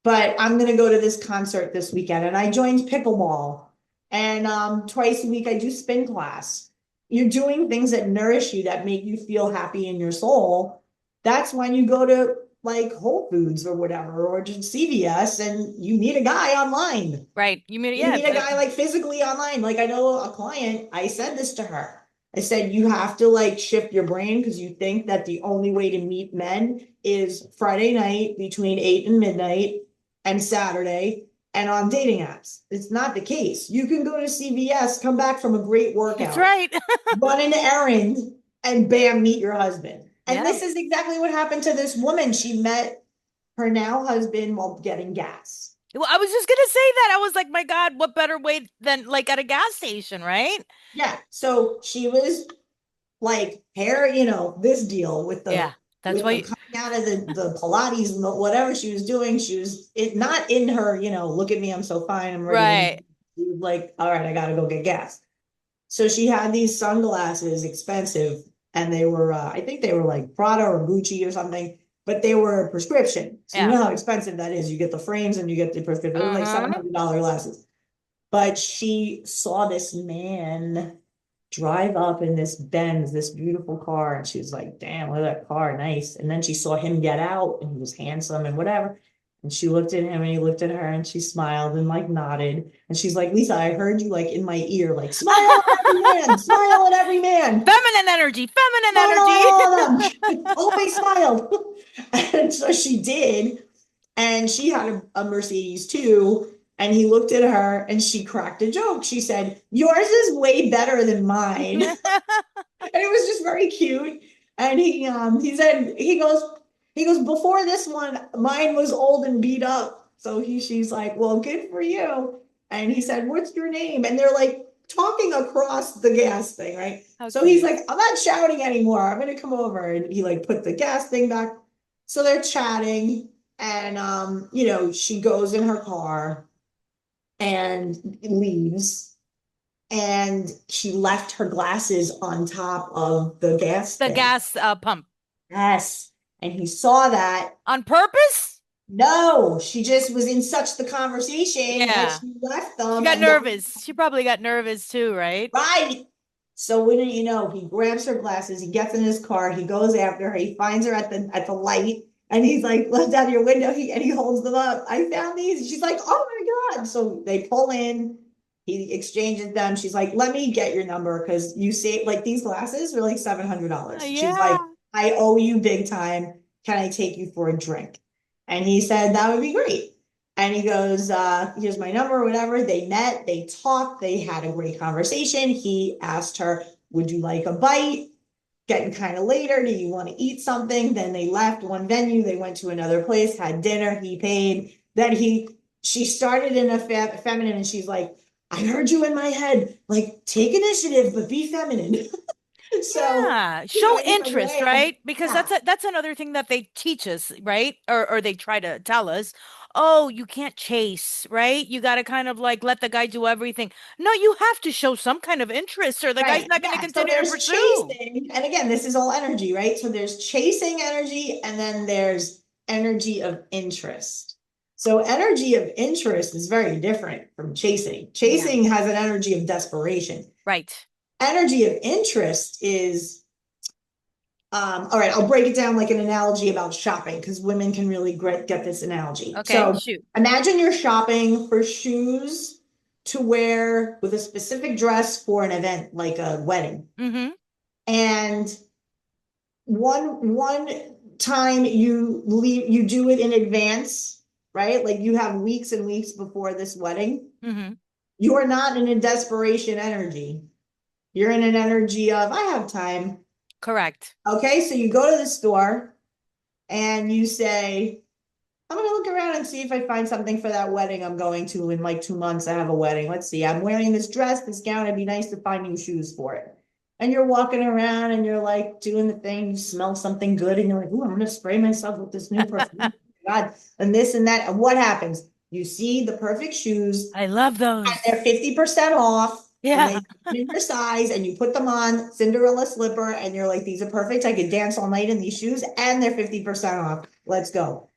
But I'm going to go to this concert this weekend and I joined pickleball. And twice a week I do spin class. You're doing things that nourish you, that make you feel happy in your soul. That's when you go to like Whole Foods or whatever, or just CVS and you meet a guy online. Right. You mean, You yeah. meet a guy like physically online. Like I know a client, I said this to her. I said, you have to like shift your brain because you think that the only way to meet men is Friday night between 8 and midnight and Saturday and on dating apps. It's not the case. You can go to CVS, come back from a great That's workout, right. run an errand, and bam, meet your husband. And Yeah. this is exactly what happened to this woman. She met her now husband while getting gas. Well, I was just gonna say that. I was like, my God, what better way than like at a gas station, right? Yeah. So she was like hair, this deal with the Yeah. That's why coming out of the Pilates and the whatever she was doing, she was it not in her, look at me, I'm so fine, I'm ready to right. meet. She was like, all right, I gotta go get gas. So she had these sunglasses, expensive, and they were I think they were like Prada or Gucci or something, but they were prescription. So you Yeah. know how expensive that is. You get the frames and you get the prescription. They were like Uh-huh. $700 glasses. But she saw this man drive up in this Benz, this beautiful car. And she was like, damn, look at that car, nice. And then she saw him get out and he was handsome and whatever. And she looked at him and he looked at her and she smiled and like nodded. And she's like, Lisa, I heard you like in my ear, like, smile at every man, Feminine energy, feminine smile at energy. all of them. Always smiled. And so she did. And she had a Mercedes too. And he looked at her and she cracked a joke. She said, yours is way better than mine. And it was just very cute. And he said, he goes, before this one, mine was old and beat up. So she's like, well, good for you. And he said, what's your name? And they're like, talking across the gas thing, right? How So he's cute. like, I'm not shouting anymore. I'm gonna come over. And he like put the gas thing back. So they're chatting, and she goes in her car and leaves. And she left her glasses on top of the gas The thing. gas pump. Yes. And he saw that. On purpose? No, she just was in such the conversation that Yeah. she left She them got and nervous. She probably got nervous too, right? right. So wouldn't you know, he grabs her glasses, he gets in his car, he goes after her, he finds her at the light, and he's like, look down your window, he holds them up. I found these. She's like, oh my God. So they pull in, he exchanges them. She's like, let me get your number because you saved like these glasses are like $700. She's Yeah. like, I owe you big time. Can I take you for a drink? And he said, that would be great. And he goes, here's my number, whatever. They met, they talked, they had a great conversation. He asked her, would you like a bite? Getting kind of later. Do you want to eat something? Then they left one venue. They went to another place, had dinner. He paid. She started in a feminine, and she's like, I heard you in my head. Like, take initiative, but be feminine. So, Yeah, show in a interest, way, right? Because yeah, that's another thing that they teach us, right? Or they try to tell us, "Oh, you can't chase, right? You got to kind of like let the guy do everything." No, you have to show some kind of interest or the guy's right. not going to Yeah. So continue to there's pursue. chasing. And again, this is all energy, right? So there's chasing energy and then there's energy of interest. So energy of interest is very different from chasing. Yeah, Chasing has an energy of desperation. right. Energy of interest is, all right, I'll break it down like an analogy about shopping because women can really get this analogy. Okay, So shoot. imagine you're shopping for shoes to wear with a specific dress for an event like a wedding. Mm-hmm. And one time you do it in advance, right? Like you have weeks and weeks before this wedding. Mm-hmm. You are not in a desperation energy. You're in an energy of I have time. Correct. Okay, so you go to the store and you say, I'm gonna look around and see if I find something for that wedding I'm going to in like 2 months. I have a wedding. Let's see. I'm wearing this dress, this gown. It'd be nice to find new shoes for it. And you're walking around and you're like doing the thing. You smell something good and you're like, "Ooh, I'm gonna spray myself with this new perfume." God, and this and that. And what happens? You see the perfect shoes I love and they're those. 50% off and Yeah. they come in your size and you put them on Cinderella slipper and you're like, these are perfect. I could dance all night in these shoes and they're 50% off. Let's go.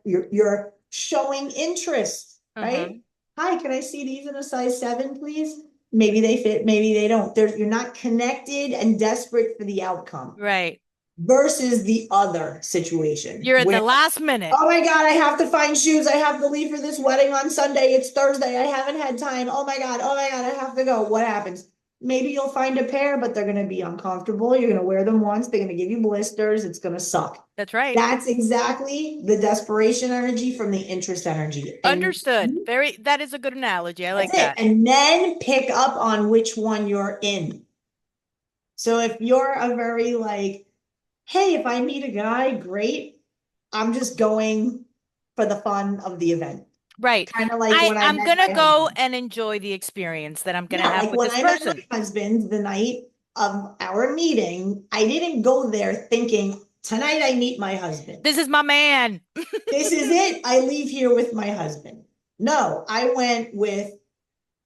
You're showing interest, Mm-hmm. right? Hi, can I see these in a size 7, please? Maybe they fit, maybe they don't. You're not connected and desperate for the outcome Right. versus the other situation You're at where the last minute. oh my God, I have to find shoes. I have to leave for this wedding on Sunday. It's Thursday. I haven't had time. Oh my God. Oh my God. I have to go. What happens? Maybe you'll find a pair, but they're going to be uncomfortable. You're going to wear them once. They're going to give you blisters. It's going to suck. That's right. That's exactly the desperation energy from the interest energy. And Understood. That is a good analogy. I that's like it. that. And then pick up on which one you're in. So if you're a very like, hey, if I meet a guy, great. I'm just going for the fun of the event. Right. Kind of like when I I'm met gonna my go husband. and enjoy the experience that I'm gonna Yeah, have like with when this I met person. my husband the night of our meeting, I didn't go there thinking, tonight I meet my husband. This is my man. This is it. I leave here with my husband. No, I went with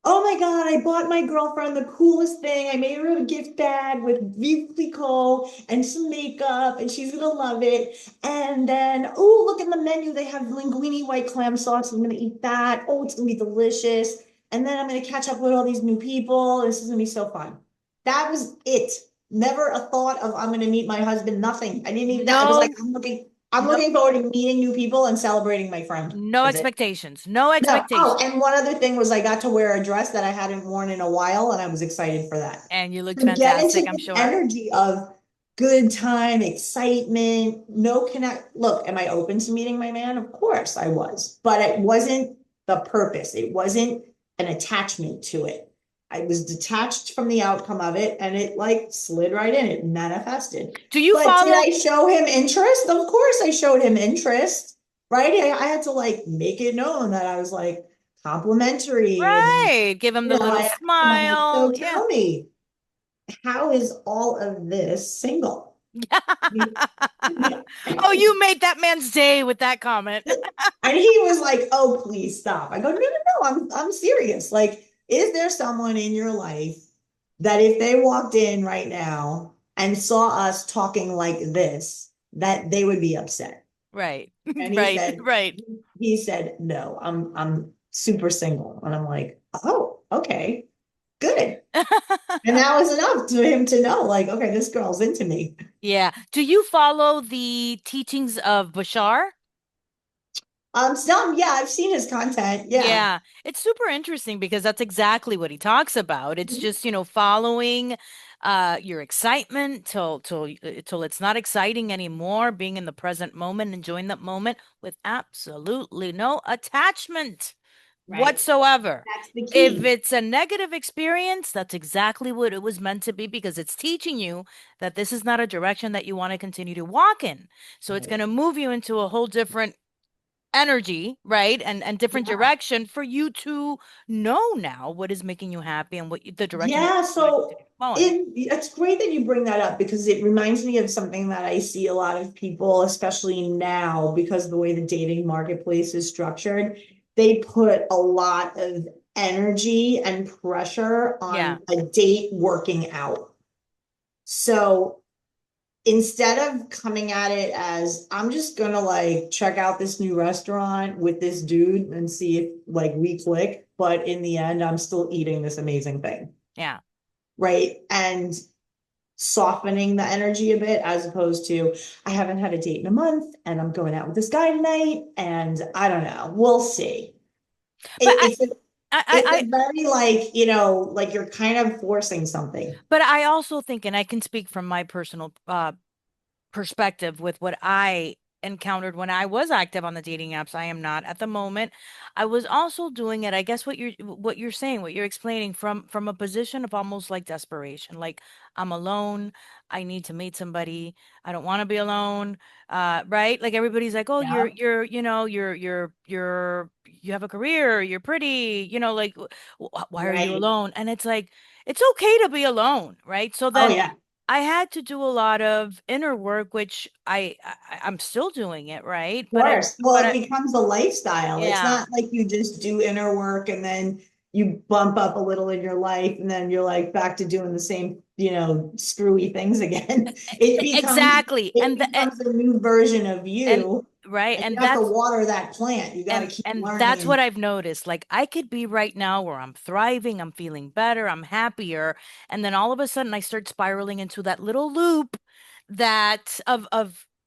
oh my God, I bought my girlfriend the coolest thing. I made her a gift bag with Vive Clicquot and some makeup, and she's gonna love it. And then, oh, look in the menu. They have linguine white clam sauce. I'm gonna eat that. Oh, it's gonna be delicious. And then I'm gonna catch up with all these new people. This is gonna be so fun. That was it. Never a thought of I'm gonna meet my husband. Nothing. I didn't even that. I was like, No, I'm no, looking forward to meeting new people and celebrating my friend. no That's it. expectations. No No. Oh, expectations. and one other thing was I got to wear a dress that I hadn't worn in a while, and I was excited for that. And you looked To get into fantastic, I'm the sure. energy of good time, excitement, no connect. Look, am I open to meeting my man? Of course I was, but it wasn't the purpose. It wasn't an attachment to it. I was detached from the outcome of it, and it like slid right in. It manifested. Do you But did follow? I show him interest? Of course I showed him interest, right? I had to like make it known that I was like, complimentary and, Right. Give him you the know, I little asked him, I'm like, so smile. Yeah. tell me, how is all of this single? Oh, you made that man's day with that comment. And he was like, "Oh, please stop." I go, "No, no, no, I'm serious. Like, is there someone in your life that if they walked in right now and saw us talking like this, that they would be upset?" Right. And Right. Right. he said, "No, I'm super single." And I'm like, "Oh, okay, good." And that was enough to him to know, like, okay, this girl's into me. Yeah. Do you follow the teachings of Bashar? Some, yeah, I've seen his content. Yeah. Yeah, it's super interesting because that's exactly what he talks about. It's just, following your excitement till it's not exciting anymore, being in the present moment, enjoying that moment with absolutely no attachment Right. whatsoever. That's the If key. it's a negative experience, that's exactly what it was meant to be because it's teaching you that this is not a direction that you want to continue to walk in. So it's going Right. to move you into a whole different energy, right? And different Yeah. direction for you to know now what is making you happy and the direction that Yeah, you want to continue so going. it's great that you bring that up because it reminds me of something that I see a lot of people, especially now, because of the way the dating marketplace is structured, they put a lot of energy and pressure Yeah. on a date working out. So instead of coming at it as I'm just gonna like check out this new restaurant with this dude and see if like we click, but in the end, I'm still eating this amazing thing, Yeah. right? And softening the energy a bit as opposed to I haven't had a date in a month and I'm going out with this guy tonight and I don't know, we'll see. But It's a, I, I, it's I, a very like like you're kind of forcing something. but I also think, and I can speak from my personal perspective with what I encountered when I was active on the dating apps. I am not at the moment. I was also doing it, I guess what you're saying, what you're explaining from a position of almost like desperation. Like I'm alone, I need to meet somebody. I don't want to be alone. Right? Like everybody's like, "Oh, Yeah. you have a career, you're pretty, like why are you Right. alone?" And it's like it's okay to be alone, right? So Oh then yeah. I had to do a lot of inner work, which I'm still doing it, right? Course. But Well, it I, becomes a lifestyle. It's yeah, not like you just do inner work and then you bump up a little in your life and then you're like back to doing the same, screwy things again. exactly. It becomes a new version of And you, right, and you and have to water that plant. You got to keep that's what learning. I've noticed. Like I could be right now where I'm thriving, I'm feeling better, I'm happier, and then all of a sudden I start spiraling into that little loop that of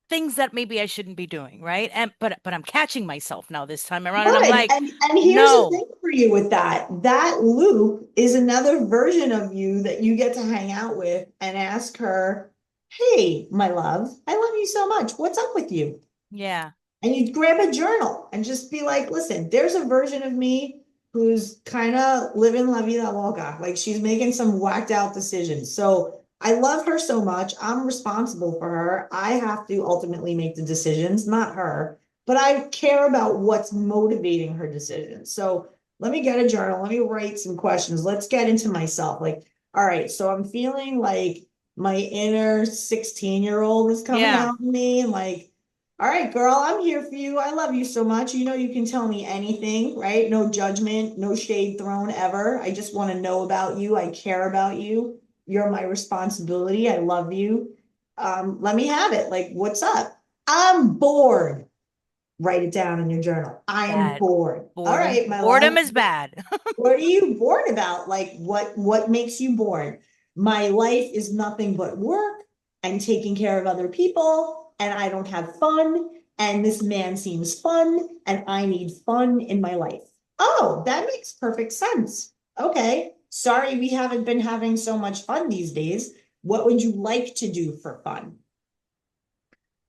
things that maybe I shouldn't be doing, right? And but I'm catching myself now this time around, and I'm Good. like, And here's the no, thing for you with that. That loop is another version of you that you get to hang out with and ask her, "Hey, my love, I love you so much. What's up with you?" yeah, And you grab a journal and just be like, "Listen, there's a version of me who's kind of living la vida loca. Like she's making some whacked out decisions. So I love her so much. I'm responsible for her. I have to ultimately make the decisions, not her. But I care about what's motivating her decisions. So let me get a journal. Let me write some questions. Let's get into myself. Like, all right, so I'm feeling like my inner 16-year-old is coming yeah, out in me and like, all right, girl, I'm here for you. I love you so much. You know, you can tell me anything, right? No judgment, no shade thrown ever. I just want to know about you. I care about you. You're my responsibility. I love you. Let me have it. Like, what's up? I'm bored. Write it down in your journal. I am bad. bored. All right, my Boredom love. is bad. What are you bored about? Like what makes you bored? My life is nothing but work and taking care of other people, and I don't have fun. And this man seems fun, and I need fun in my life. Oh, that makes perfect sense. Okay. Sorry, we haven't been having so much fun these days. What would you like to do for fun?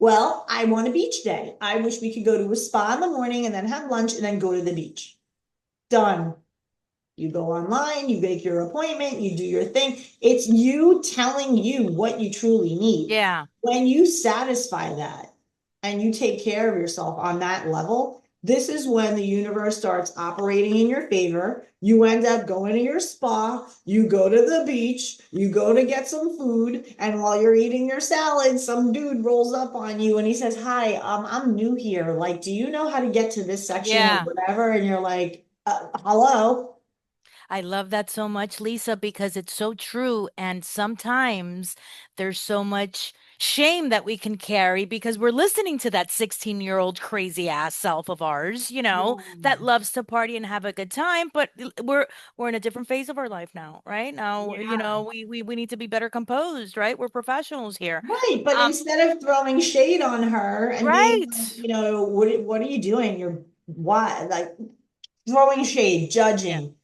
Well, I want a beach day. I wish we could go to a spa in the morning and then have lunch and then go to the beach. Done. You go online, you make your appointment, you do your thing. It's you telling you what you truly need. Yeah. When you satisfy that and you take care of yourself on that level, this is when the universe starts operating in your favor. You end up going to your spa, you go to the beach, you go to get some food, and while you're eating your salad, some dude rolls up on you and he says, "Hi, I'm new here. Like, do you know how to get to this section or Yeah. whatever?" And you're like, hello? I love that so much, Lisa, because it's so true. And sometimes there's so much shame that we can carry because we're listening to that 16-year-old crazy ass self of ours, Yeah. that loves to party and have a good time. But we're in a different phase of our life now, right? Now, Yeah. we need to be better composed, right? We're professionals here. Right, but Um, instead of throwing shade on her and being like, right. what are you doing? You're why like throwing shade, Yeah. judging.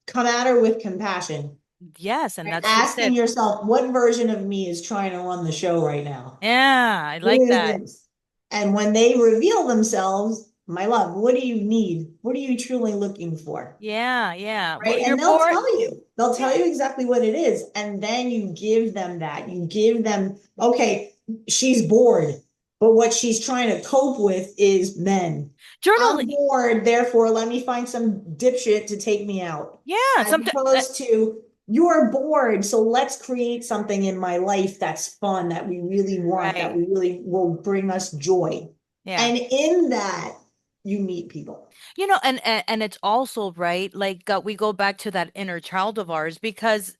Come at her with compassion. Yes, and Right? that's Asking it. yourself, what version of me is trying to run the show right now? Yeah, I Who like is that. this? And when they reveal themselves, my love, what do you need? What are you truly looking for? Yeah, yeah. Well, Right? you're And they'll bored. tell you. They'll tell Yeah. you exactly what it is. And then you give them that. You give them, okay, she's bored, but what she's trying to cope with is men. Journal. I'm bored, therefore let me find some dipshit to take me out. Yeah, As sometimes. opposed to, you're bored, so let's create something in my life that's fun, that we really want, that Right. we really will bring us joy. Yeah. And in that, you meet people. And it's also right, like we go back to that inner child of ours because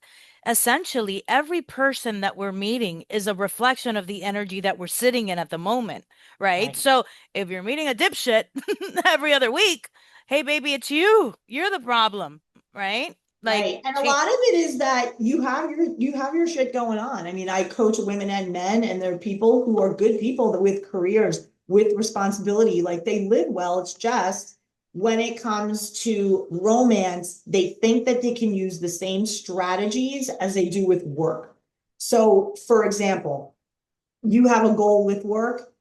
essentially every person that we're meeting is a reflection of the energy that we're sitting in at the moment, right? Right. So if you're meeting a dipshit every other week, hey baby, it's you. You're the problem, right? Like, Right. And a lot of it is that you have your shit going on. I mean, I coach women and men, and they're people who are good people that with careers, with responsibility, like they live well. It's just when it comes to romance, they think that they can use the same strategies as they do with work. So, for example, you have a goal with work,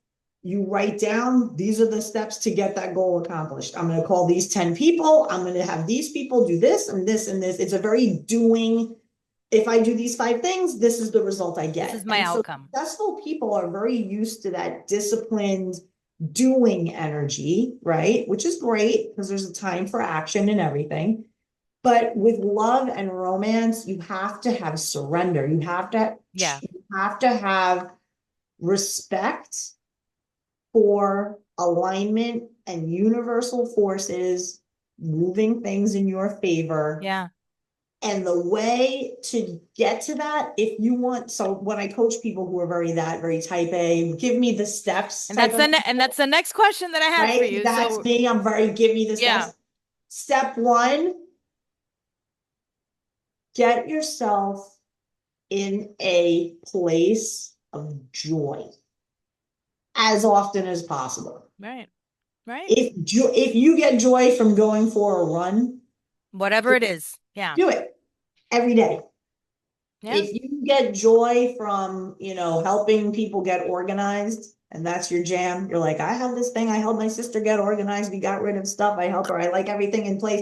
you write down, these are the steps to get that goal accomplished. I'm going to call these 10 people. I'm going to have these people do this and this and this. It's a very doing. If I do these 5 things, this is the result I this is get. my And so outcome. successful people are very used to that disciplined doing energy, right? Which is great because there's a time for action and everything. But with love and romance, you have to have surrender. Yeah. You have to have respect for alignment and universal forces moving things in your favor. Yeah. And the way to get to that, if you want, so when I coach people who are very type A, give me the steps And type that's of and that's the next question that I had for right? you. That's So, me. I'm very give me the yeah. steps. Step one, get yourself in a place of joy as often as possible. Right. Right. If you get joy from going for a run, Whatever it is. Yeah. do it every day. Yeah. If you get joy from, helping people get organized and that's your jam, you're like, I have this thing, I helped my sister get organized, we got rid of stuff, I help her, I like everything in place.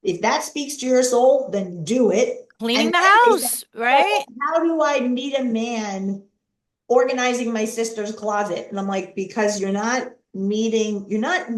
If that speaks to your soul, then do it. Cleaning And the then they say, house, oh, right? how do I meet a man organizing my sister's closet? And I'm like, because you're not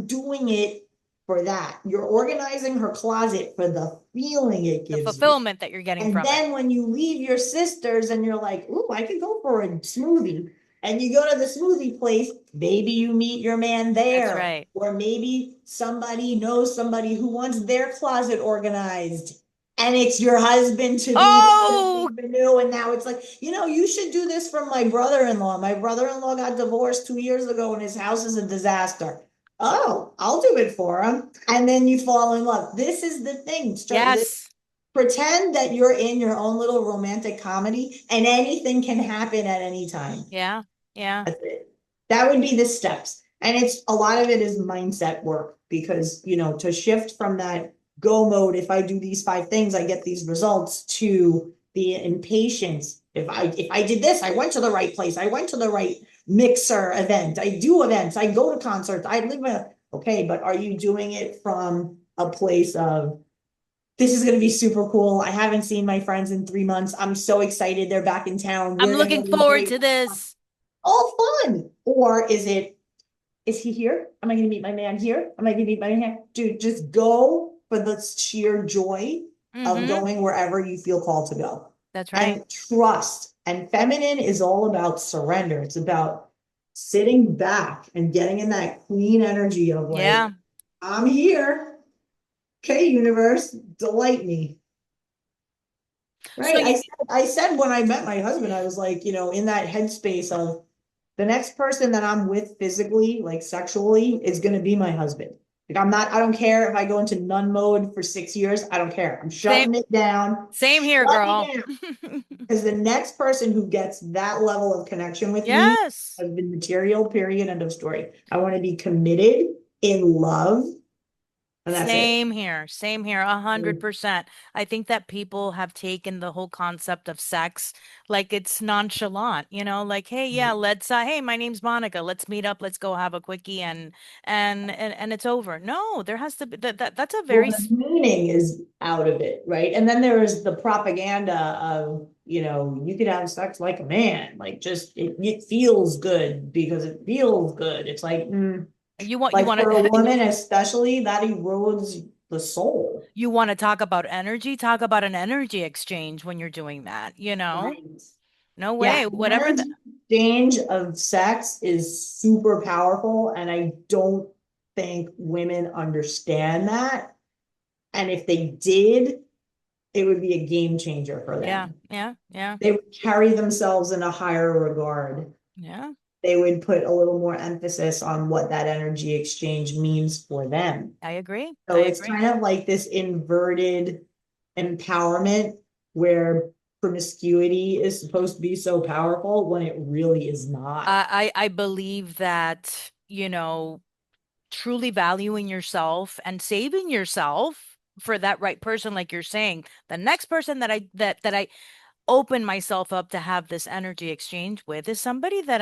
doing it for that. You're organizing her closet for the feeling it The gives you. fulfillment that you're getting And from it. then when you leave your sister's and you're like, ooh, I could go for a smoothie. And you go to the smoothie place, maybe you meet your man That's there. right. Or maybe somebody knows somebody who wants their closet organized. And it's your husband to be that Oh, you knew. And now it's like, you should do this for my brother-in-law. My brother-in-law got divorced 2 years ago and his house is a disaster. Oh, I'll do it for him. And then you fall in love. This is the thing. yes. Pretend that you're in your own little romantic comedy and anything can happen at any time. Yeah. Yeah. That's it. That would be the steps. And it's a lot of it is mindset work because, to shift from that go mode, if I do these 5 things, I get these results, to the impatience. If I did this, I went to the right place. I went to the right mixer event. I do events. I go to concerts. I live okay, but are you doing it from a place of this is going to be super cool. I haven't seen my friends in 3 months. I'm so excited. They're back in town. I'm We're going to looking go to these forward great to restaurants. this. All fun. Or is it, is he here? Am I going to meet my man here? Am I going to meet my man here? Dude, just go for the sheer joy of Mm-hmm. going wherever you feel called to go. That's right. And trust. And feminine is all about surrender. It's about sitting back and getting in that queen energy of like, Yeah. I'm here. Okay, universe, delight me. So Right. I said when I met my husband, I was like, in that headspace of the next person that I'm with physically, like sexually, is going to be my husband. Like, I don't care if I go into nun mode for 6 years. I don't care. I'm same shutting it down, same here, shutting girl. it down. Because the next person who gets that level of connection with me Yes. has been material, period, end of story. I want to be committed in love, and that's it. Same here. Same here. 100%. I think that people have taken the whole concept of sex like it's nonchalant, like, hey, yeah, let's hey, my name's Monica. Let's meet up. Let's go have a quickie and it's over. No, there has to be that's a Well, very the meaning is out of it, right? And then there is the propaganda of, you could have sex like a man, like just it feels good because it feels good. It's like, you like want for a to woman especially, that erodes the soul. you want to talk about energy, talk about an energy exchange when you're doing that, Right. No Yeah, way. the Whatever the energy exchange of sex is super powerful, and I don't think women understand that. And if they did, it would be a game changer for Yeah, them. yeah, yeah, They would carry themselves in a higher regard. yeah. They would put a little more emphasis on what that energy exchange means for them. I agree. I So it's agree. kind of like this inverted empowerment where promiscuity is supposed to be so powerful when it really is not. I believe that, truly valuing yourself and saving yourself for that right person, like you're saying, the next person that I open myself up to have this energy exchange with is somebody that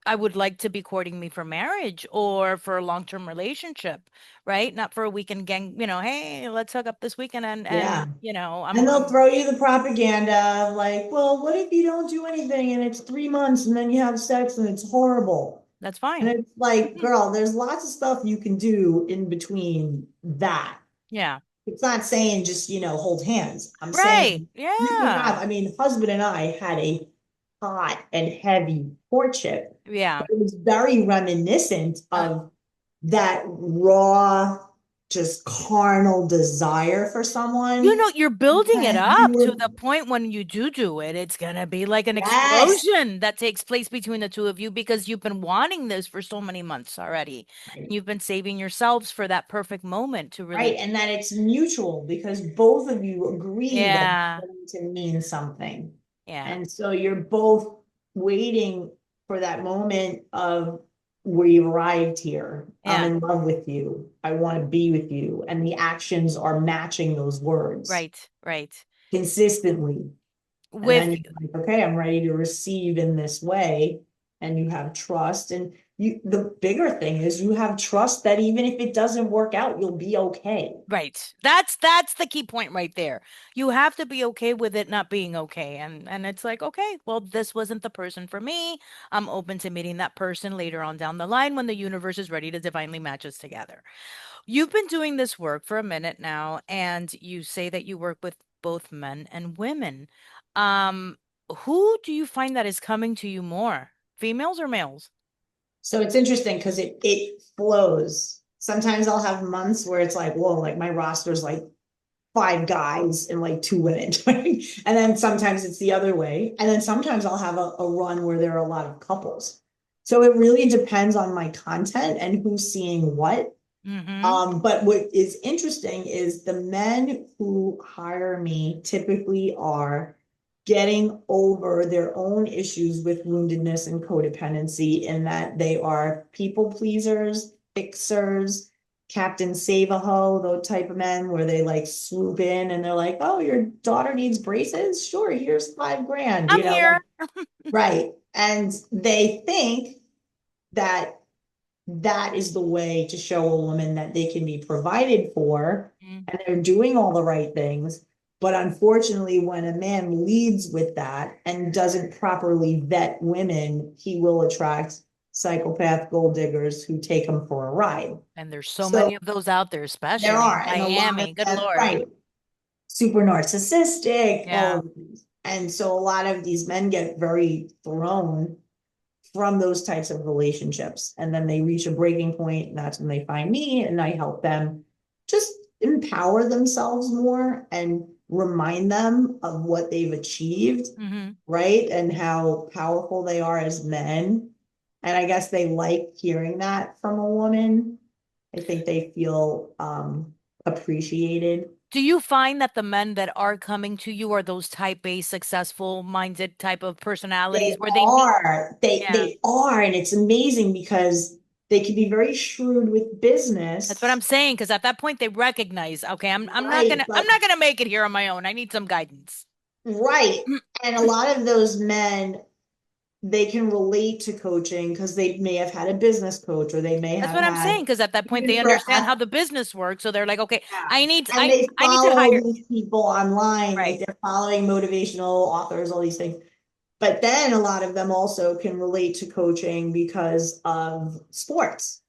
I would like to be courting me for marriage or for a long-term relationship, right? Not for a weekend gang, hey, let's hook up this weekend and Yeah. I'm And they'll I'm throw you the propaganda of like, well, what if you don't do anything and it's 3 months and then you have sex and it's horrible? that's And fine. it's like, girl, there's lots of stuff you can do in between that. Yeah. It's not saying just, hold hands. I'm Right. saying you can Yeah. have, I mean, husband and I had a hot and heavy courtship, Yeah. but it was very reminiscent Uh, of that raw, just carnal desire for someone. you're building it And you up to were, the point when you do it, it's gonna be like an yes. explosion that takes place between the two of you because you've been wanting this for so many months already. Right. You've been saving yourselves for that perfect moment to Right. really, And that it's mutual because both of you agree that it's yeah, going to mean something. yeah, And so you're both waiting for that moment of we've arrived here. I'm yeah, in love with you. I want to be with you. And the actions are matching those words right, right. consistently. And then With you're like, okay, I'm ready to receive in this way. And you have trust. And the bigger thing is you have trust that even if it doesn't work out, you'll be okay. Right. That's the key point right there. You have to be okay with it not being okay. And it's like, okay, well, this wasn't the person for me. I'm open to meeting that person later on down the line when the universe is ready to divinely match us together. You've been doing this work for a minute now, and you say that you work with both men and women. Um, who do you find that is coming to you more? Females or males? So it's interesting because it flows. Sometimes I'll have months where it's like, whoa, like my roster's like 5 guys and like 2 women. And then sometimes it's the other way. And then sometimes I'll have a run where there are a lot of couples. So it really depends on my content and who's seeing what. Mm-hmm. But what is interesting is the men who hire me typically are getting over their own issues with woundedness and codependency in that they are people pleasers, fixers, Captain Save-A-Ho, those type of men where they like swoop in and they're like, oh, your daughter needs braces? Sure, here's 5 grand, I'm like, here. right. And they think that that is the way to show a woman that they can be provided for Mm, and they're doing all the right things. But unfortunately, when a man leads with that and doesn't properly vet women, he will attract psychopath gold diggers who take them for a ride. And there's so So many of those out there, there especially in are, and a lot of Miami. Good them, Lord. right, super narcissistic, all Yeah. of these. And so a lot of these men get very thrown from those types of relationships. And then they reach a breaking point, and that's when they find me, and I help them just empower themselves more and remind them of what they've achieved, Hmm. right? And how powerful they are as men. And I guess they like hearing that from a woman. I think they feel appreciated. Do you find that the men that are coming to you are those type A, successful minded type of personalities They where they need? are, they Yeah. they are, and it's amazing because they can be very shrewd with That's what business, I'm saying. Because at that point they recognize, okay, I'm not right? gonna I'm But not gonna make it here on my own. I need some guidance. right, and a lot of those men, they can relate to coaching because they may have had a business coach, or they may That's have what I'm had saying. Because at that point even they for understand how the business works. So they're like, okay, yeah. I need And I they I need to follow hire. these people online, like Right. they're following motivational authors, all these things. But then a lot of them also can relate to coaching because of sports.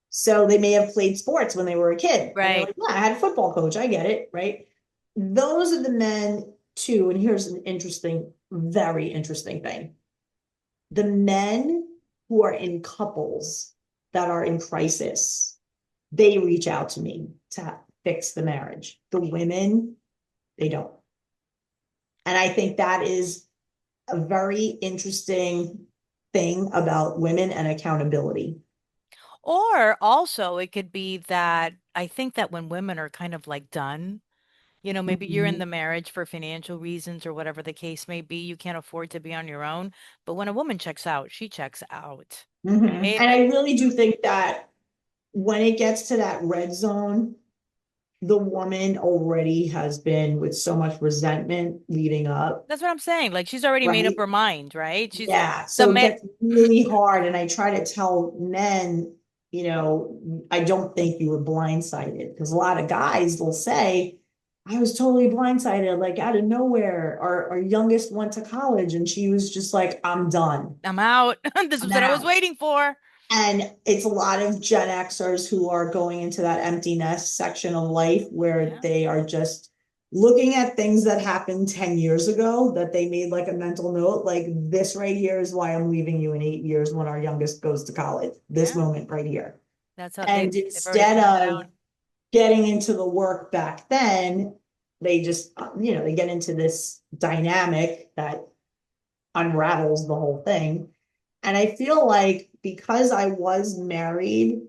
So they may have played sports when they were a kid, and they're Right. like, yeah, I had a football coach. I get it, right? Those are the men too. And here's an interesting, very interesting thing. The men who are in couples that are in crisis, they reach out to me to fix the marriage. The women, they don't. And I think that is a very interesting thing about women and accountability. Or also it could be that I think that when women are kind of like done, maybe you're in Mhm. the marriage for financial reasons or whatever the case may be, you can't afford to be on your own. But when a woman checks out, she checks out, Mhm. right? And I really do think that when it gets to that red zone, the woman already has been with so much resentment leading up, That's what I'm saying. Like she's already made up right? her mind, right? She's Yeah, the so it man. gets really hard, and I try to tell men, I don't think you were blindsided, because a lot of guys will say, I was totally blindsided, like out of nowhere. Our youngest went to college, and she was just like, I'm done. I'm out. This I'm was what I was out. waiting for. And it's a lot of Gen Xers who are going into that empty nest section of life where Yeah. they are just looking at things that happened 10 years ago that they made like a mental note, like this right here is why I'm leaving you in 8 years when our youngest goes to college, this Yeah. moment right here. That's how And they've already instead planned it of out. getting into the work back then, they just, they get into this dynamic that unravels the whole thing. And I feel like because I was married,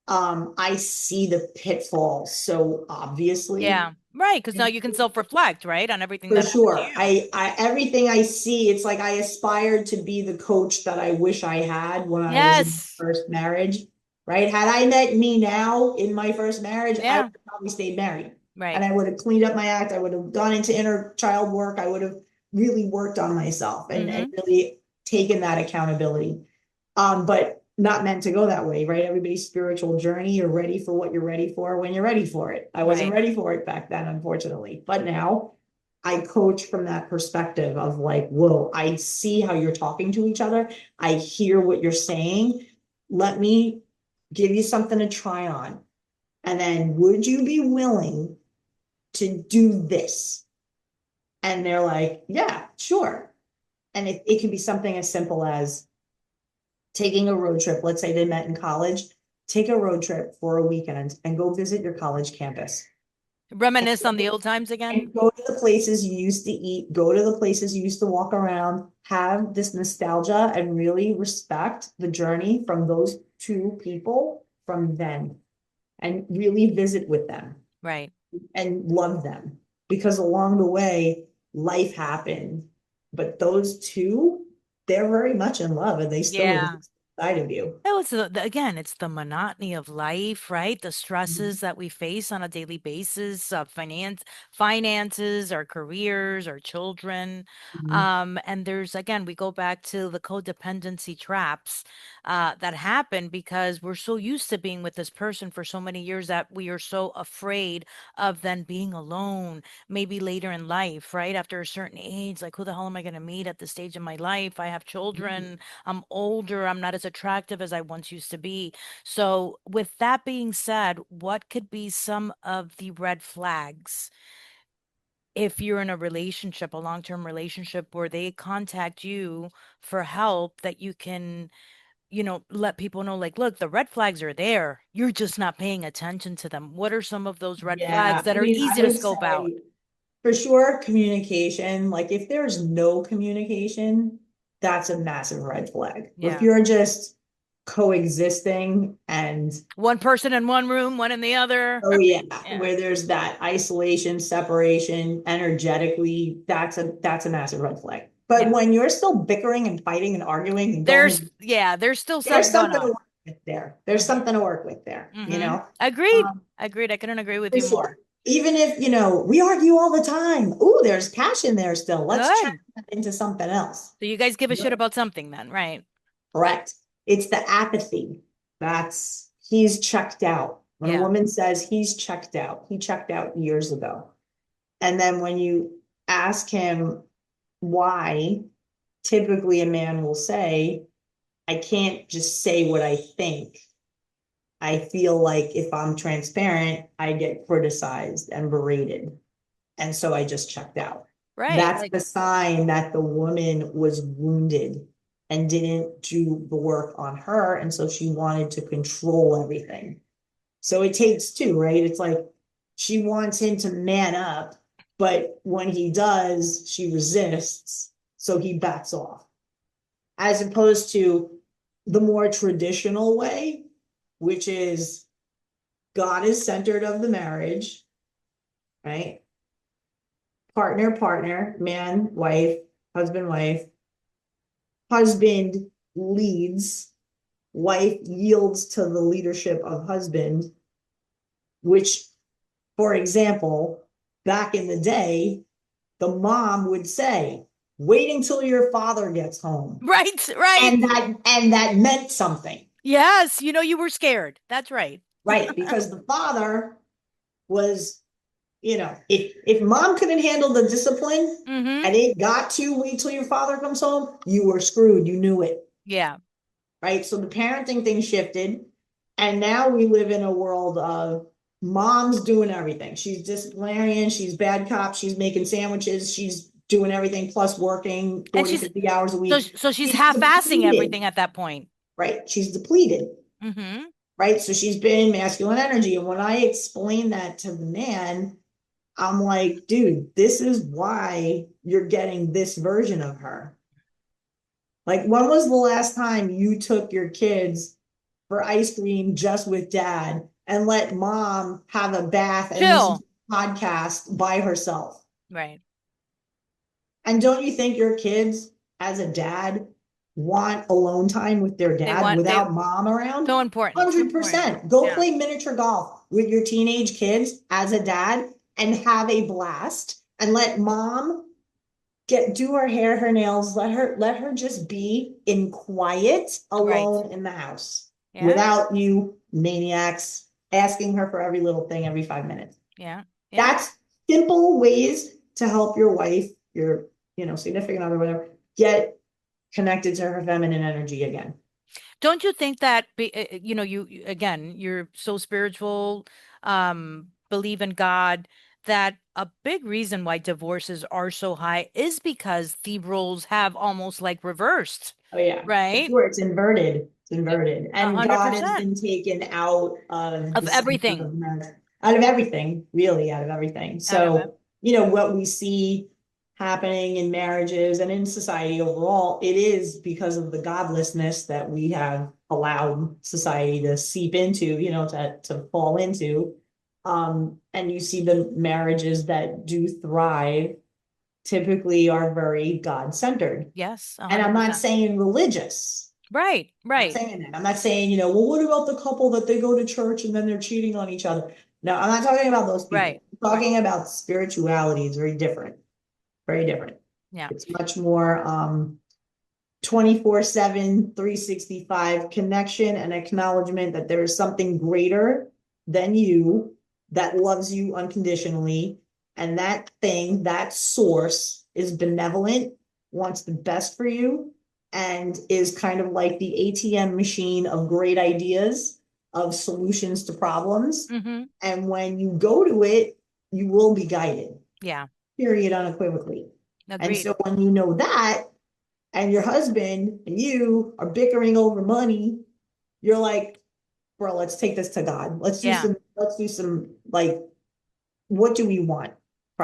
I see the pitfalls so obviously. Yeah. Right. Because now you can self-reflect, right, on everything For that happened to sure. you. I everything I see, it's like I aspired to be the coach that I wish I had when I was in my Yes. first marriage, right? Had I met me now in my first marriage, I would Yeah. have probably stayed married. And Right. I would have cleaned up my act. I would have gone into inner child work. I would have really worked on myself and Hmm. really taken that accountability. But not meant to go that way, right? Everybody's spiritual journey, you're ready for what you're ready for when you're ready for it. I wasn't Right. ready for it back then, unfortunately. But now I coach from that perspective of like, whoa, I see how you're talking to each other. I hear what you're saying. Let me give you something to try on. And then would you be willing to do this? And they're like, yeah, sure. And it can be something as simple as taking a road trip. Let's say they met in college. Take a road trip for a weekend and go visit your college campus. Reminisce on the old times again. And go to the places you used to eat, go to the places you used to walk around, have this nostalgia and really respect the journey from those two people from then, and really visit with them Right. and love them, because along the way, life happened. But those two, they're very much in love and they still Yeah. exist inside of you. Oh, it's again, it's the monotony of life, right? The stresses that we face on a daily basis, finances, our careers, our children. Mhm. And there's again, we go back to the codependency traps. that happen because we're so used to being with this person for so many years that we are so afraid of then being alone, maybe later in life, right? After a certain age, like who the hell am I going to meet at this stage in my life? I have children, I'm older, I'm not as attractive as I once used to be. So, with that being said, what could be some of the red flags if you're in a relationship, a long-term relationship where they contact you for help that you can, let people know, like, look, the red flags are there. You're just not paying attention to them. What are some of those red flags Yeah, that I are mean, I easy to would scope out? say for sure communication. Like if there's no communication, that's a massive red flag. If Yeah. you're just coexisting and One person in one room, one in the other. oh yeah, Yeah. where there's that isolation, separation, energetically, that's a massive red flag. But Yeah. when you're still bickering and fighting and arguing and There's, going, yeah, there's still there's something going something to on. work with there. There's Mm-hmm. something to work with there, you Mm-hmm. know? Agreed. Um, Agreed. I couldn't agree with for you more. sure. Even if, we argue all the time. Ooh, there's passion there still. Let's check Good. that into something else. So you guys give a shit Yep. about something then, right? Correct. It's the apathy. He's checked out. When a Yeah. woman says he's checked out, he checked out years ago. And then when you ask him why, typically a man will say, I can't just say what I think. I feel like if I'm transparent, I get criticized and berated. And so I just checked out. Right. That's Like, the sign that the woman was wounded and didn't do the work on her. And so she wanted to control everything. So it takes two, right? It's like she wants him to man up, but when he does, she resists. So he backs off, as opposed to the more traditional way, which is God is centered of the marriage, right? Partner, partner, man, wife, husband, wife. Husband leads, wife yields to the leadership of husband, which, for example, back in the day, the mom would say, wait until your father gets home. right, right. And that meant something, Yes, you were scared. That's right. right? Because the father was, if mom couldn't handle the discipline Mm-hmm. and it got to wait till your father comes home, you were screwed. You knew it. Yeah. Right? So the parenting thing shifted. And now we live in a world of mom's doing everything. She's disciplinarian, she's bad cop, she's making sandwiches, she's doing everything plus working And 40, 50 hours a so week. so she's She's half-assing depleted, everything at that point. right? She's depleted, Mm-hmm. right? So she's been masculine energy. And when I explain that to the man, I'm like, dude, this is why you're getting this version of her. Like, when was the last time you took your kids for ice cream just with dad and let mom have a bath and listen Chill. to a podcast by herself? Right. And don't you think your kids, as a dad, want alone time with their They dad want they without mom around? so important. So important. 100%. Go Yeah. play miniature golf with your teenage kids as a dad and have a blast and let mom do her hair, her nails, let her just be in quiet Right. alone in the house Yeah. without you maniacs asking her for every little thing every 5 minutes. Yeah. Yeah. That's simple ways to help your wife, your significant other, whatever, get connected to her feminine energy again. Don't you think that again, you're so spiritual, believe in God, that a big reason why divorces are so high is because the roles have almost like reversed, Oh yeah, for right? sure. It's inverted. It's inverted. A And hundred God has percent been taken out of of the center everything of marriage, out of everything, really out of everything. out of it. So, what we see happening in marriages and in society overall, it is because of the godlessness that we have allowed society to seep into, to fall into. And you see the marriages that do thrive typically are very God-centered. Yes, a And hundred I'm not percent. saying religious. Right, I'm not right, saying that. I'm not saying, well, what about the couple that they go to church and then they're cheating on each other? No, I'm not talking about those right, people. I'm right. talking about spirituality. It's very different. Very different. Yeah. It's much more 24/7, 365 connection and acknowledgement that there is something greater than you that loves you unconditionally. And that thing, that source is benevolent, wants the best for you, and is kind of like the ATM machine of great ideas, of solutions to problems. Mm-hmm. And when you go to it, you will be guided, Yeah. period, unequivocally. And Agreed. so when you know that, and your husband and you are bickering over money, you're like, bro, let's take this to God. Yeah. Let's do some, like, what do we want? Yeah.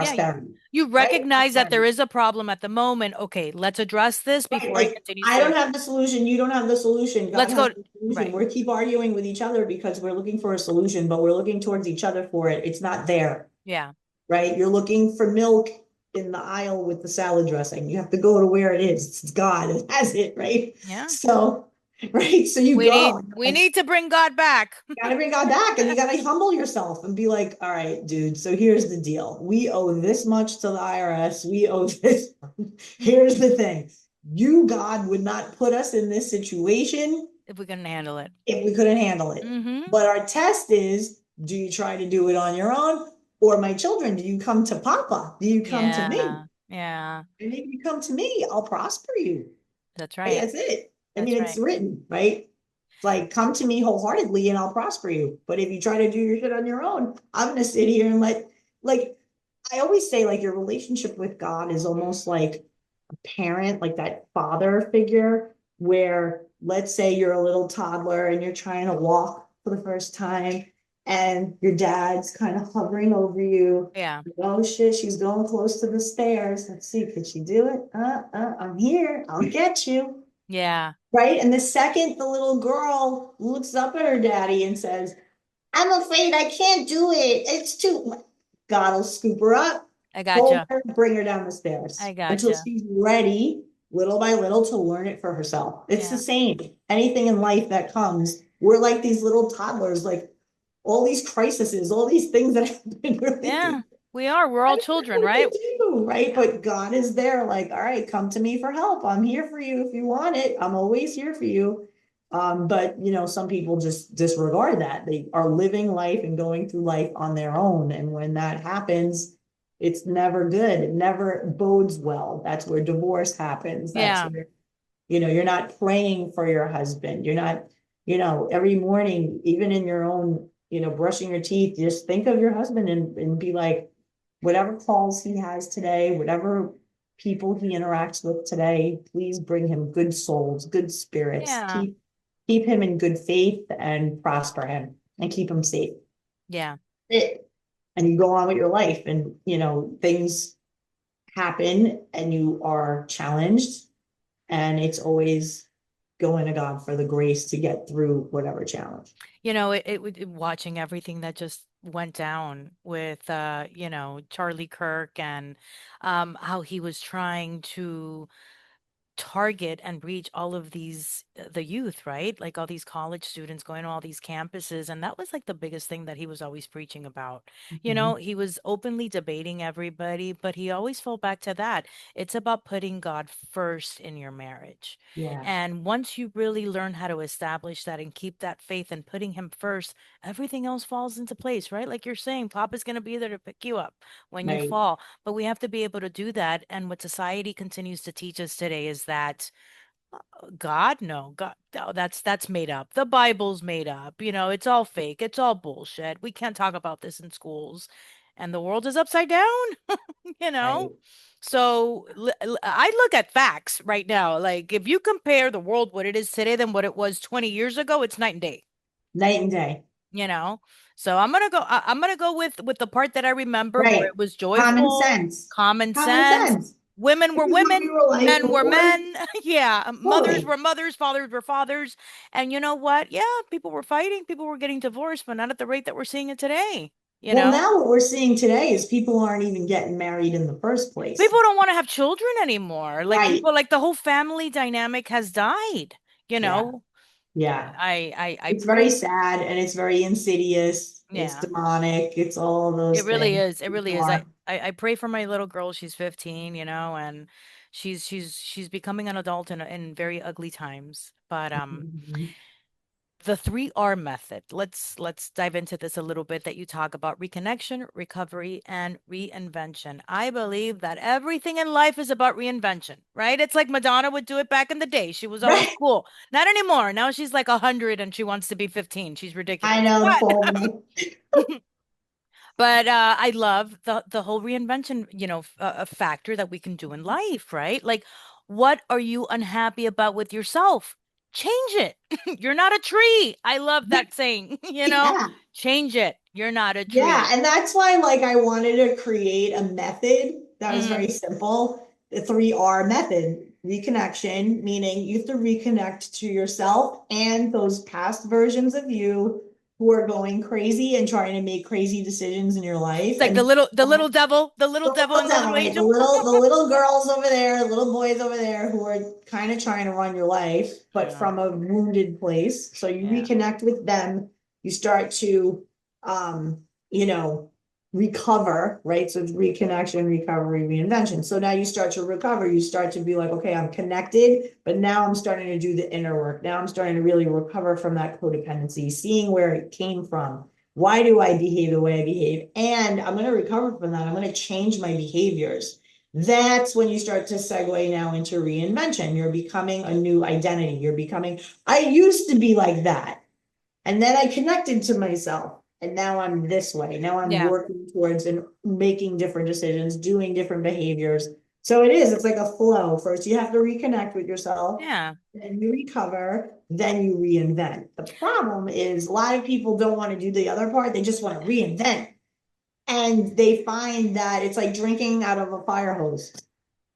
Prosperity, You right? recognize that there Prosperity. is a problem at the moment. Okay, let's address this Right. before I Like, continue I don't further. have the solution. You don't have the solution. God Let's has go. the solution. Right. We keep arguing with each other because we're looking for a solution, but we're looking towards each other for it. It's not there, Yeah. right? You're looking for milk in the aisle with the salad dressing. You have to go to where it is. It's God. It has it, right? Yeah. So, right. So you We go need and you're we like, need to bring God back. gotta bring God back and you gotta humble yourself and be like, all right, dude, so here's the deal. We owe this much to the IRS. We owe this. Here's the thing. You, God, would not put us in this situation If we can handle it. if we couldn't handle it. Mm-hmm. But our test is, do you try to do it on your own? Or my children, do you come to Papa? Do you come to me? Yeah. Yeah. And if you come to me, I'll prosper you. That's Right? right. That's it. I mean, That's it's right. written, right? It's like, come to me wholeheartedly and I'll prosper you. But if you try to do your shit on your own, I'm going to sit here and like, I always say, like, your relationship with God is almost like a parent, like that father figure, where let's say you're a little toddler and you're trying to walk for the first time and your dad's kind of hovering over you. Yeah. Oh shit, she's going close to the stairs. Let's see, could she do it? I'm here. I'll get you. Yeah. Right. And the second the little girl looks up at her daddy and says, I'm afraid I can't do it. It's too. God will scoop her up, I hold gotcha. her, bring her down the I stairs until gotcha. she's ready, little by little, to learn it for herself. It's the Yeah. same. Anything in life that comes, we're like these little toddlers, like all these crises, all these things that happen. We're Yeah. thinking, We are. We're I all don't know children, what right? to do, right? Yeah. But God is there, like, all right, come to me for help. I'm here for you if you want it. I'm always here for you. But some people just disregard that. They are living life and going through life on their own. And when that happens, it's never good. It never bodes well. That's where divorce happens. That's Yeah. where, you're not praying for your husband. You're not, every morning, even in your own, brushing your teeth, just think of your husband and be like, whatever calls he has today, whatever people he interacts with today, please bring him good souls, good spirits. Yeah. Keep him in good faith and prosper him and keep him safe. Yeah. It, and you go on with your life and things happen and you are challenged and it's always going to God for the grace to get through whatever challenge. Watching everything that just went down with Charlie Kirk and how he was trying to target and reach all of these the youth, right? Like all these college students going to all these campuses, and that was like the biggest thing that he was always preaching about. Mhm. He was openly debating everybody, but he always fell back to that. It's about putting God first in your marriage. Yeah, And once you really learn how to establish that and keep that faith and putting him first, everything else falls into place, right? Like you're saying, Papa's going to be there to pick you up when you right, fall. But we have to be able to do that. And what society continues to teach us today is that God, no, God, no, that's made up. The Bible's made up. It's all fake. It's all bullshit. We can't talk about this in schools. And the world is upside down, you know? right. So I look at facts right now. Like if you compare the world what it is today than what it was 20 years ago, it's night and day Night and day. you know so I'm gonna go with the part that I remember where Right. it was Common joyful, sense. common Common sense. sense. Women This were is what women, we were like men were before. men. Yeah, mothers Totally. were mothers, fathers were fathers. And you know what? Yeah, people were fighting, people were getting divorced, but not at the rate that we're seeing it today you Well, know now what we're seeing today is people aren't even getting married in the first place. People don't want to have children anymore. Like Right. people, like the whole family dynamic has died you Yeah. know Yeah. I It's very pray. sad and it's very insidious. It's Yeah. demonic. It's all It those really things. is. It really People is. I, are I I pray for my little girl. She's 15, and She's becoming an adult in very ugly times. But Mhm. the 3R method. Let's dive into this a little bit that you talk about reconnection, recovery, and reinvention. I believe that everything in life is about reinvention, right? It's like Madonna would do it back in the day. She was always Right. cool. Not anymore. Now she's like 100 and she wants to be 15. She's I ridiculous. know, But totally. but I love the whole reinvention, a factor that we can do in life, right? Like, what are you unhappy about with yourself? Change it. You're not a tree. I love that saying, Yeah. change it. You're not a Yeah, tree. and that's why like I wanted to create a method that was Hmm. very simple. The 3R method, reconnection, meaning you have to reconnect to yourself and those past versions of you who are going crazy and trying to make crazy decisions in your life. It's like And the little the devil little and the devil, little right? angel. The little girls over there, little boys over there who are kind of trying to run your life, but Yeah. from a wounded place. So you Yeah. reconnect with them, you start to um, you know, recover, right? So it's reconnection, recovery, reinvention. So now you start to recover, you start to be like, okay, I'm connected, but now I'm starting to do the inner work. Now I'm starting to really recover from that codependency, seeing where it came from. Why do I behave the way I behave? And I'm going to recover from that. I'm going to change my behaviors. That's when you start to segue now into reinvention. You're becoming a new identity. You're becoming, I used to be like that. And then I connected to myself. And now I'm this way. Now I'm Yeah. working towards and making different decisions, doing different behaviors. So it is, it's like a flow. First, you have to reconnect with yourself, Yeah. then you recover, then you reinvent. The problem is a lot of people don't want to do the other part, they just want to reinvent. And they find that it's like drinking out of a fire hose.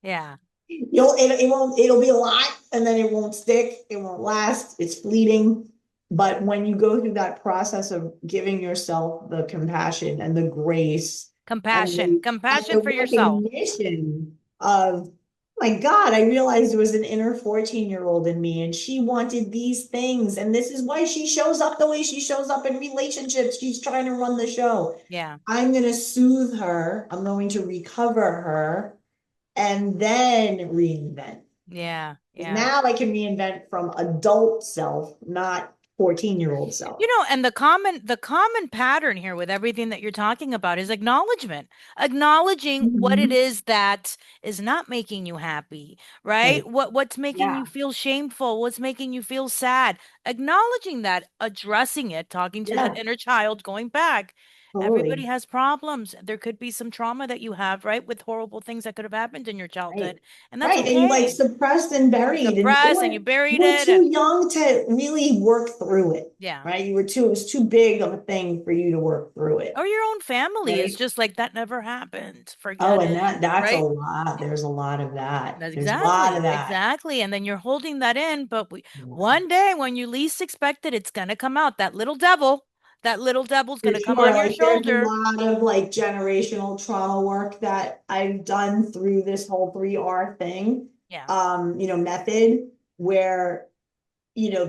Yeah. It'll be a lot and then it won't stick, it won't last, it's fleeting. But when you go through that process of giving yourself the compassion and the grace and Compassion. and Compassion the for yourself. recognition of, my God, I realized there was an inner 14-year-old in me and she wanted these things. And this is why she shows up the way she shows up in relationships. She's trying to run the show. Yeah. I'm going to soothe her. I'm going to recover her and then reinvent. Yeah. Yeah. Now I can reinvent from adult self, not 14-year-old self. And the common pattern here with everything that you're talking about is acknowledgement. Acknowledging what it Mhm. is that is not making you happy, right? Right. What's making you Yeah. feel shameful, what's making you feel sad. Acknowledging that, addressing it, talking to that Yeah. inner child, going back. Everybody Totally. has problems. There could be some trauma that you have, right? With horrible things that could have happened in your Right. childhood, and that's Right. And you like okay. suppressed and You buried, and suppress and you you buried were it too and young to really work through it. yeah. Right. It was too big of a thing for you to work through it. Or your own family is Right. just like that never happened. Oh, Forget and it, that's a right? lot. There's a lot of that. That's There's a lot of exactly, that. exactly. And then you're holding that in, but Yeah. one day when you least expect it, it's gonna come out. That little devil's For gonna come sure, on your like there's a shoulder. lot of like generational trauma work that I've done through this whole 3R thing, Yeah, method where,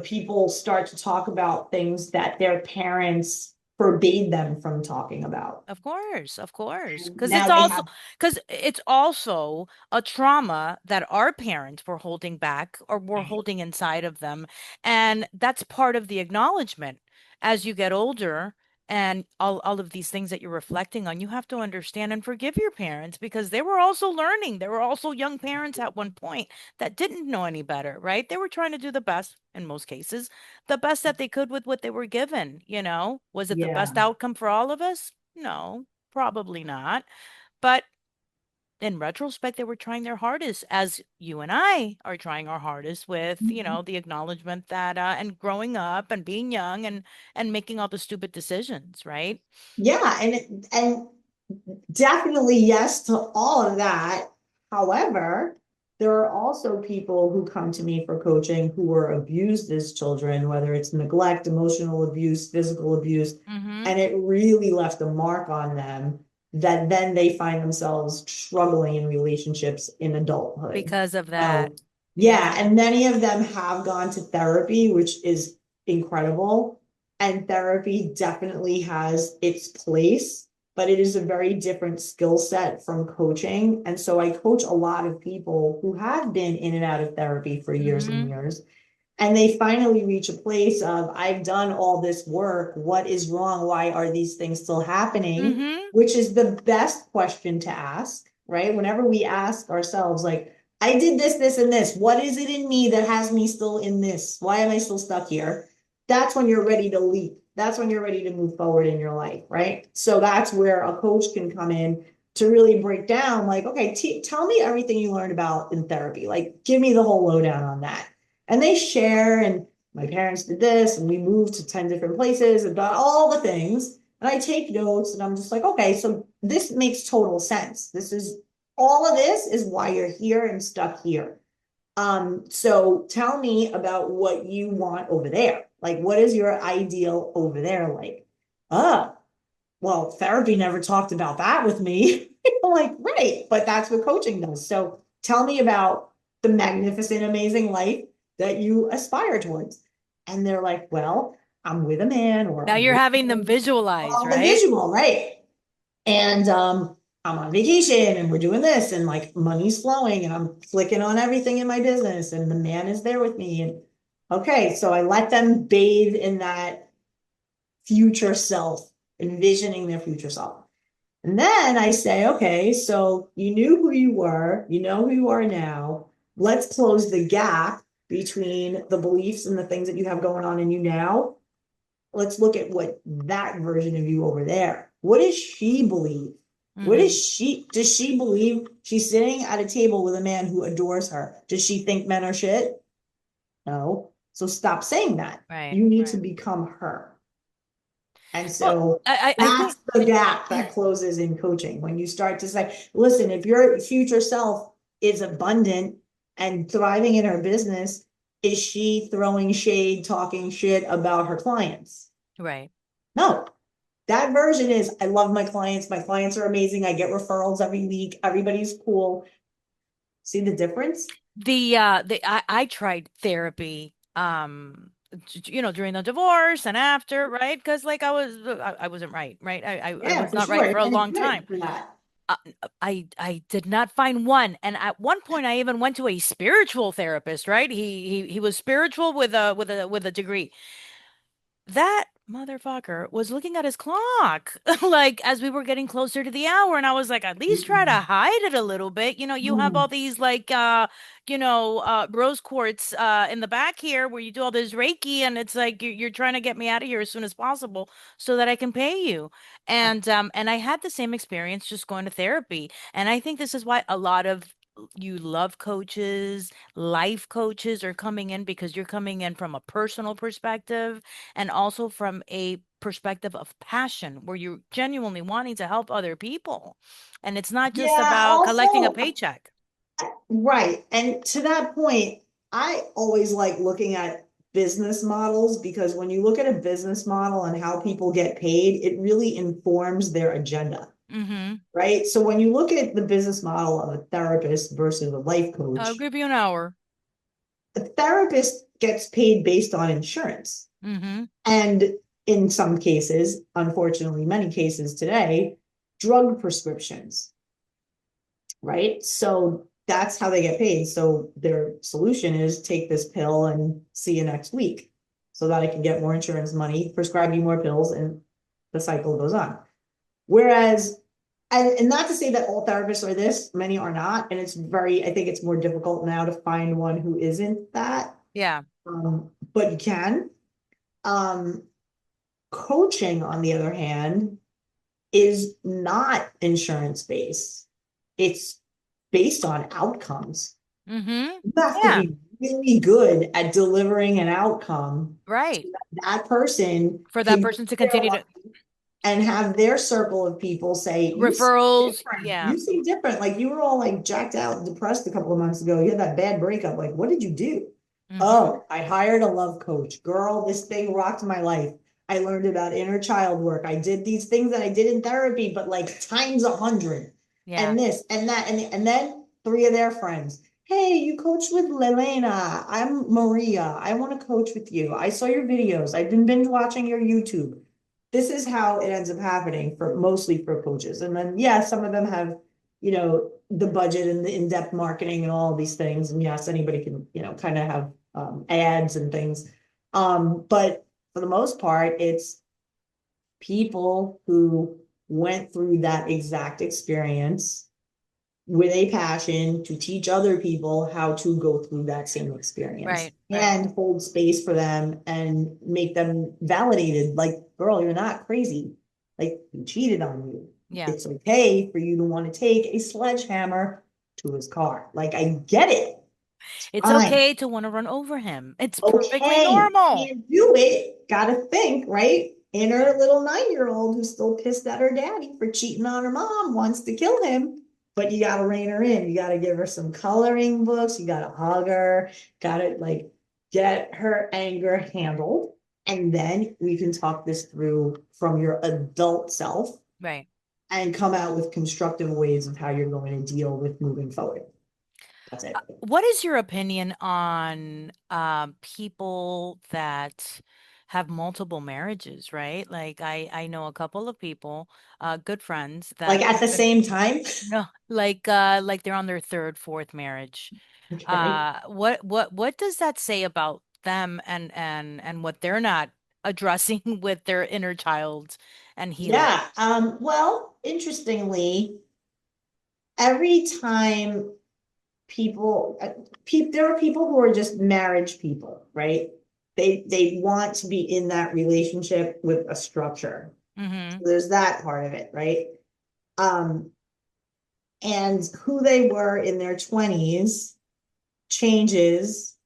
people start to talk about things that their parents forbade them from talking about. of course. And now they have, Because it's also a trauma that our parents were holding back or were holding inside of them. And that's part of the acknowledgement. As you get older and all of these things that you're reflecting on, you have to understand and forgive your parents because they were also learning. They were also young parents at one point that didn't know any better, right? They were trying to do the best in most cases, the best that they could with what they were given, you know? Was it the best yeah, outcome for all of us? No, probably not. But in retrospect, they were trying their hardest, as you and I are trying our hardest with, the acknowledgement that and growing up and being young and making all the stupid decisions, right? yeah, and definitely yes to all of that. However, there are also people who come to me for coaching who were abused as children, whether it's neglect, emotional abuse, physical abuse, Mm-hmm. and it really left a mark on them that then they find themselves struggling in relationships in adulthood. Because of that. So, yeah, Yeah, and many of them have gone to therapy, which is incredible. And therapy definitely has its place, but it is a very different skill set from coaching. And so I coach a lot of people who have been in and out of therapy for years and Mm-hmm. years. And they finally reach a place of, I've done all this work. What is wrong? Why are these things still happening? Mm-hmm. Which is the best question to ask, right? Whenever we ask ourselves, like, I did this, this, and this. What is it in me that has me still in this? Why am I still stuck here? That's when you're ready to leap. That's when you're ready to move forward in your life, right? So that's where a coach can come in to really break down, like, okay, tell me everything you learned about in therapy. Like, give me the whole lowdown on that. And they share, and my parents did this, and we moved to 10 different places and done all the things. And I take notes, and I'm just like, okay, so this makes total sense. This is all of this is why you're here and stuck here. So tell me about what you want over there. Like, what is your ideal over there like? Oh, well, therapy never talked about that with me. I'm like, right, but that's what coaching does. So tell me about the magnificent, amazing life that you aspire towards. And they're like, well, I'm with a man, or Now I'm you're with having them visualize, all the right? visual, right? And I'm on vacation and we're doing this, and like money's flowing, and I'm clicking on everything in my business, and the man is there with me. And okay, so I let them bathe in that future self, envisioning their future self. And then I say, okay, so you knew who you were, you know who you are now. Let's close the gap between the beliefs and the things that you have going on in you now. Let's look at what that version of you over there. What does she believe? What Mm-hmm. does she believe she's sitting at a table with a man who adores her? Does she think men are shit? No. So stop saying that. Right. You need to become her. And Well, so I think that's the gap that closes in coaching. When you start to say, listen, if your future self is abundant and thriving in her business, is she throwing shade, talking shit about her clients? right. No. That version is, I love my clients. My clients are amazing. I get referrals every week. Everybody's cool. See the difference? I tried therapy during the divorce and after, right? Because like I wasn't right. I Yeah, was for not right sure. for a And long good time. for that. uh, I did not find one, and at one point I even went to a spiritual therapist, right? He was spiritual with a degree. That motherfucker was looking at his clock, like as we were getting closer to the hour, and I was like, at least try to Mm-mm. hide it a little bit. You have all Mm. these like rose quartz in the back here where you do all this Reiki, and it's like you're trying to get me out of here as soon as possible so that I can pay you. And I had the same experience just going to therapy. And I think this is why a lot of you love coaches, life coaches are coming in, because you're coming in from a personal perspective and also from a perspective of passion where you're genuinely wanting to help other people. And it's not just Yeah, about collecting a also, paycheck. right. And to that point, I always like looking at business models, because when you look at a business model and how people get paid, it really informs their agenda, Mm-hmm. right? So when you look at the business model of a therapist versus a life I'll coach, give you an hour. a therapist gets paid based on insurance. Mm-hmm. And in some cases, unfortunately, many cases today, drug prescriptions, right? So that's how they get paid. So their solution is take this pill and see you next week so that I can get more insurance money, prescribe you more pills, and the cycle goes on. Whereas, and not to say that all therapists are this, many are not. And it's very, I think it's more difficult now to find one who isn't that. Yeah. But you can. Um, Coaching, on the other hand, is not insurance based. It's based on outcomes. Mm-hmm. You have to Yeah. be really good at delivering an outcome so Right. that that person For that can person to their continue to and have their circle of people say, you seem referrals. different. Yeah. You seem different. Like you were all like jacked out and depressed a couple of months ago. You had that bad breakup. Like, what did you do? Mm-hmm. Oh, I hired a love coach. Girl, this thing rocked my life. I learned about inner child work. I did these things that I did in therapy, but like times 100. Yeah. And this and that. And then three of their friends. Hey, you coached with Lelena. I'm Maria. I want to coach with you. I saw your videos. I've been binge watching your YouTube. this is how it ends up happening for mostly for coaches. And then, yeah, some of them have, the budget and the in-depth marketing and all these things. And yes, anybody can, kind of have ads and things. But for the most part, it's people who went through that exact experience with a passion to teach other people how to go through that same experience Right, right. and hold space for them and make them validated. Like, girl, you're not crazy. Like, he cheated on you. Yeah. It's okay for you to want to take a sledgehammer to his car. Like, I get it. It's Fine. okay to want to run over him. It's perfectly Okay. normal. Can't do it. Gotta think, right? Inner little 9-year-old who's still pissed at her daddy for cheating on her mom wants to kill him. But you gotta rein her in. You gotta give her some coloring books. You gotta hug her. Gotta like get her anger handled. And then we can talk this through from your adult self Right. and come out with constructive ways of how you're going to deal with moving forward. That's it. What is your opinion on people that have multiple marriages, right? Like I know a couple of people, good friends Like that at the even same time. no, like they're on their third, fourth marriage. Okay. What does that say about them and what they're not addressing with their inner child and healing? Yeah. Well, interestingly, every time there are people who are just marriage people, right? They want to be in that relationship with a structure. So Mm-hmm. there's that part of it, right? Um, and who they were in their 20s changes,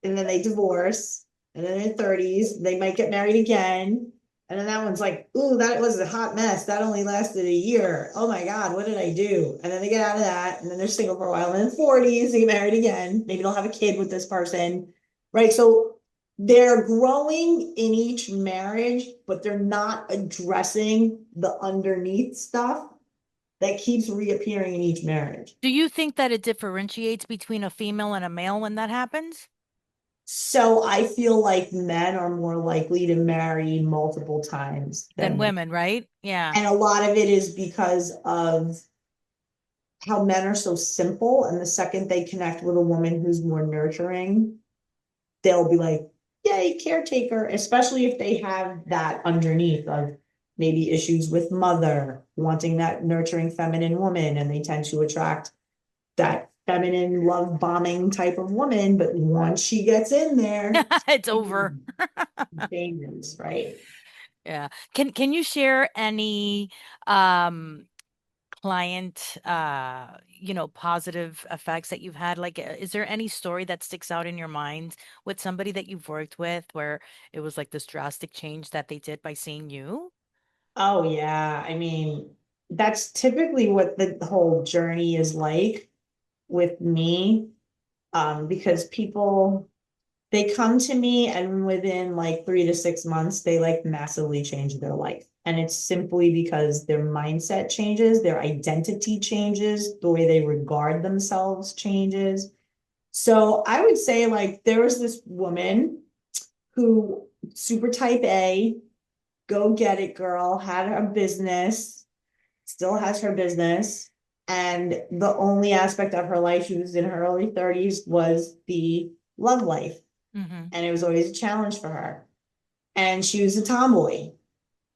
and then they divorce, and then in their 30s, they might get married again. And then that one's like, ooh, that was a hot mess. That only lasted a year. Oh my God, what did I do? And then they get out of that, and then they're single for a while. And then 40s, they get married again. Maybe they'll have a kid with this person, right? So they're growing in each marriage, but they're not addressing the underneath stuff that keeps reappearing in each marriage. Do you think that it differentiates between a female and a male when that happens? So I feel like men are more likely to marry multiple times Than than women. women, right? Yeah. And a lot of it is because of how men are so simple. And the second they connect with a woman who's more nurturing, they'll be like, yay, caretaker, especially if they have that underneath of maybe issues with mother, wanting that nurturing feminine woman. And they tend to attract that feminine love bombing type of woman. But once she gets in there, It's over. dangerous, right? Yeah. Can you share any um client positive effects that you've had? Like is there any story that sticks out in your mind with somebody that you've worked with where it was like this drastic change that they did by seeing you? Oh, yeah. I mean, that's typically what the whole journey is like with me. Because people, they come to me and within like 3 to 6 months, they like massively change their life. And it's simply because their mindset changes, their identity changes, the way they regard themselves changes. So I would say like there was this woman who super type A, go get it girl, had a business, still has her business. And the only aspect of her life, she was in her early 30s, was the love life. Mm-hmm. And it was always a challenge for her. And she was a tomboy,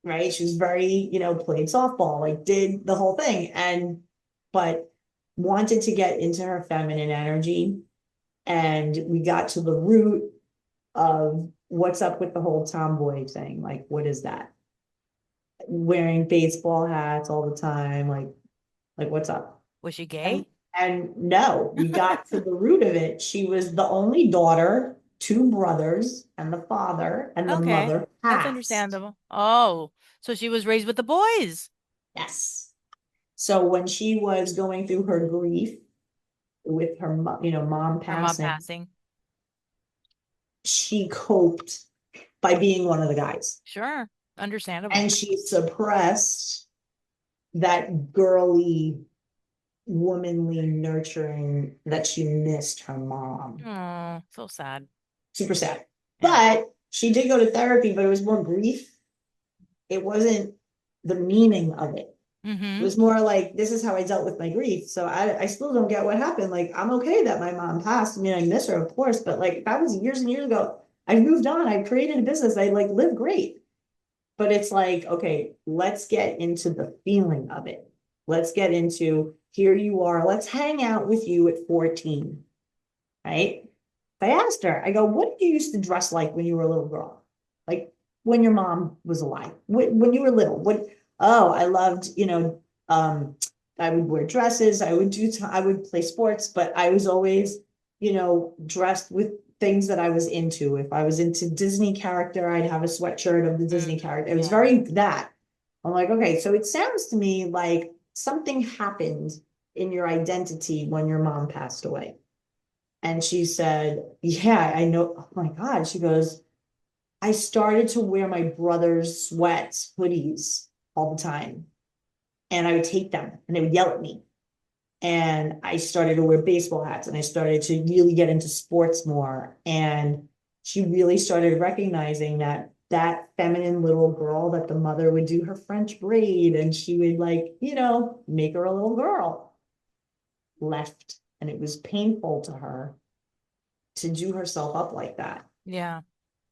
right? She was very, played softball, like did the whole thing. But wanted to get into her feminine energy. And we got to the root of what's up with the whole tomboy thing. Like, what is that? Wearing baseball hats all the time, like what's up? Was she And gay? and no, we got to the root of it. She was the only daughter, two brothers, and the father and the Okay. mother That's passed. understandable. Oh, so she was raised with the boys. Yes. So when she was going through her grief with her mom Her mom passing, passing. she coped by being one of the guys. Sure. Understandable. And she suppressed that girly, womanly nurturing that she missed her mom. Oh, so sad. Super sad. Yeah. But she did go to therapy, but it was more grief it wasn't the meaning of it. It Mm-hmm. was more like, this is how I dealt with my grief. So I still don't get what happened. Like, I'm okay that my mom passed. I mean, I miss her, of course, but like that was years and years ago. I moved on. I created a business. I like live great. But it's like, okay, let's get into the feeling of it. Let's get into here you are. Let's hang out with you at 14, right? I asked her, I go, what did you used to dress like when you were a little girl? Like when your mom was alive, when you were little, oh, I loved, I would wear dresses, I would play sports, but I was always, dressed with things that I was into. If I was into Disney character, I'd have a sweatshirt of the Disney character. It was Yeah. very that. I'm like, okay, so it sounds to me like something happened in your identity when your mom passed away. And she said, yeah, I know. Oh my God. She goes, I started to wear my brother's sweats, hoodies all the time. And I would take them and they would yell at me. And I started to wear baseball hats and I started to really get into sports more. And she really started recognizing that that feminine little girl that the mother would do her French braid and she would like, make her a little girl left. And it was painful to her to do herself up like that Yeah.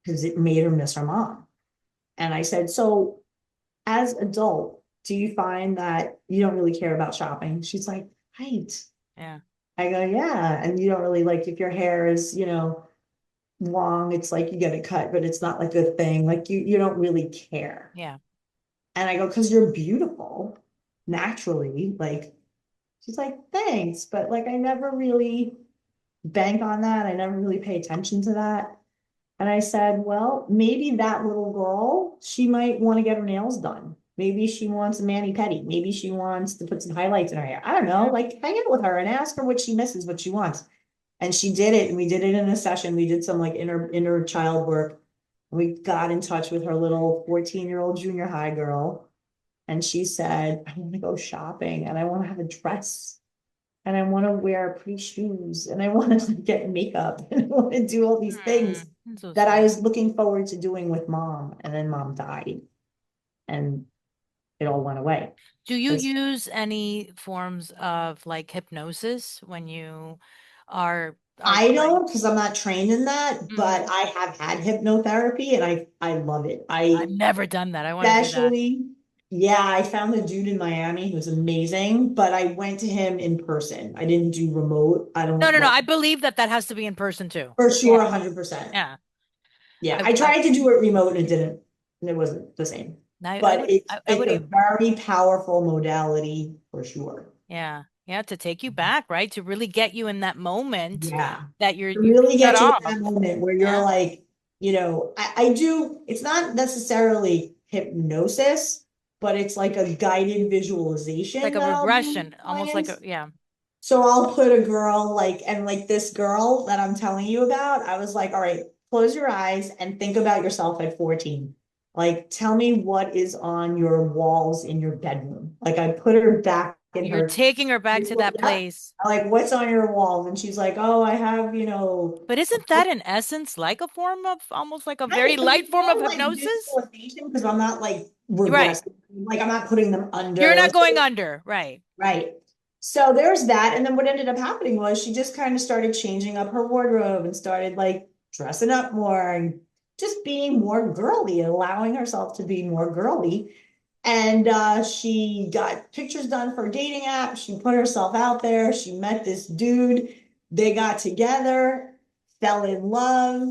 because it made her miss her mom. And I said, so as adult, do you find that you don't really care about shopping? She's like, right. Yeah. I go, yeah. And you don't really like if your hair is, long, it's like you get it cut, but it's not like a thing. Like you don't really care. Yeah. And I go, because you're beautiful naturally. Like, she's like, thanks. But like, I never really bank on that. I never really pay attention to that. And I said, well, maybe that little girl, she might want to get her nails done. Maybe she wants a mani pedi. Maybe she wants to put some highlights in her hair. I don't know. Yeah. Like, hang out with her and ask her what she misses, what she wants. And she did it. And we did it in a session. We did some like inner child work. We got in touch with her little 14-year-old junior high girl. And she said, I want to go shopping and I want to have a dress and I want to wear pretty shoes and I want to get makeup and I want to do all these things That's so that I sweet. was looking forward to doing with mom. And then mom died and it all went away. Do you It's, use any forms of like hypnosis when you are I trying? don't because I'm not trained in that, but Hmm. I have had hypnotherapy and I love it. I've never done that. I want to do that. Especially, yeah, I found a dude in Miami who was amazing, but I went to him in person. I didn't do remote. I No, don't no, no. like I believe that that has to be in person too. for Yeah. sure 100%. Yeah. Yeah, I, I I, tried to do it remote and it didn't, and it wasn't the same. I But would, I it's would, a very powerful modality for sure. yeah. Yeah. To take you back, right? To really get you in that moment Yeah. that To you really shut get you in off. that moment where you're Yeah. like, I do, it's not necessarily hypnosis, but it's like a guided Like visualization a that I'll do with regression, almost like a, clients. yeah. So I'll put a girl like, and like this girl that I'm telling you about, I was like, all right, close your eyes and think about yourself at 14. Like, tell me what is on your walls in your bedroom. Like, I put her back in You're her, taking her back to that yeah. place. I'm like, what's on your walls? And she's like, oh, I have, But a isn't that in essence like a form of almost like a very right, but light it's form of more like hypnosis? visualization because I'm not like You're right. regressing. Like, I'm not putting them You're under. not going under, right? Right. So there's that. And then what ended up happening was she just kind of started changing up her wardrobe and started like dressing up more and just being more girly, allowing herself to be more girly. And she got pictures done for a dating app. She put herself out there. She met this dude. They got together, fell in love.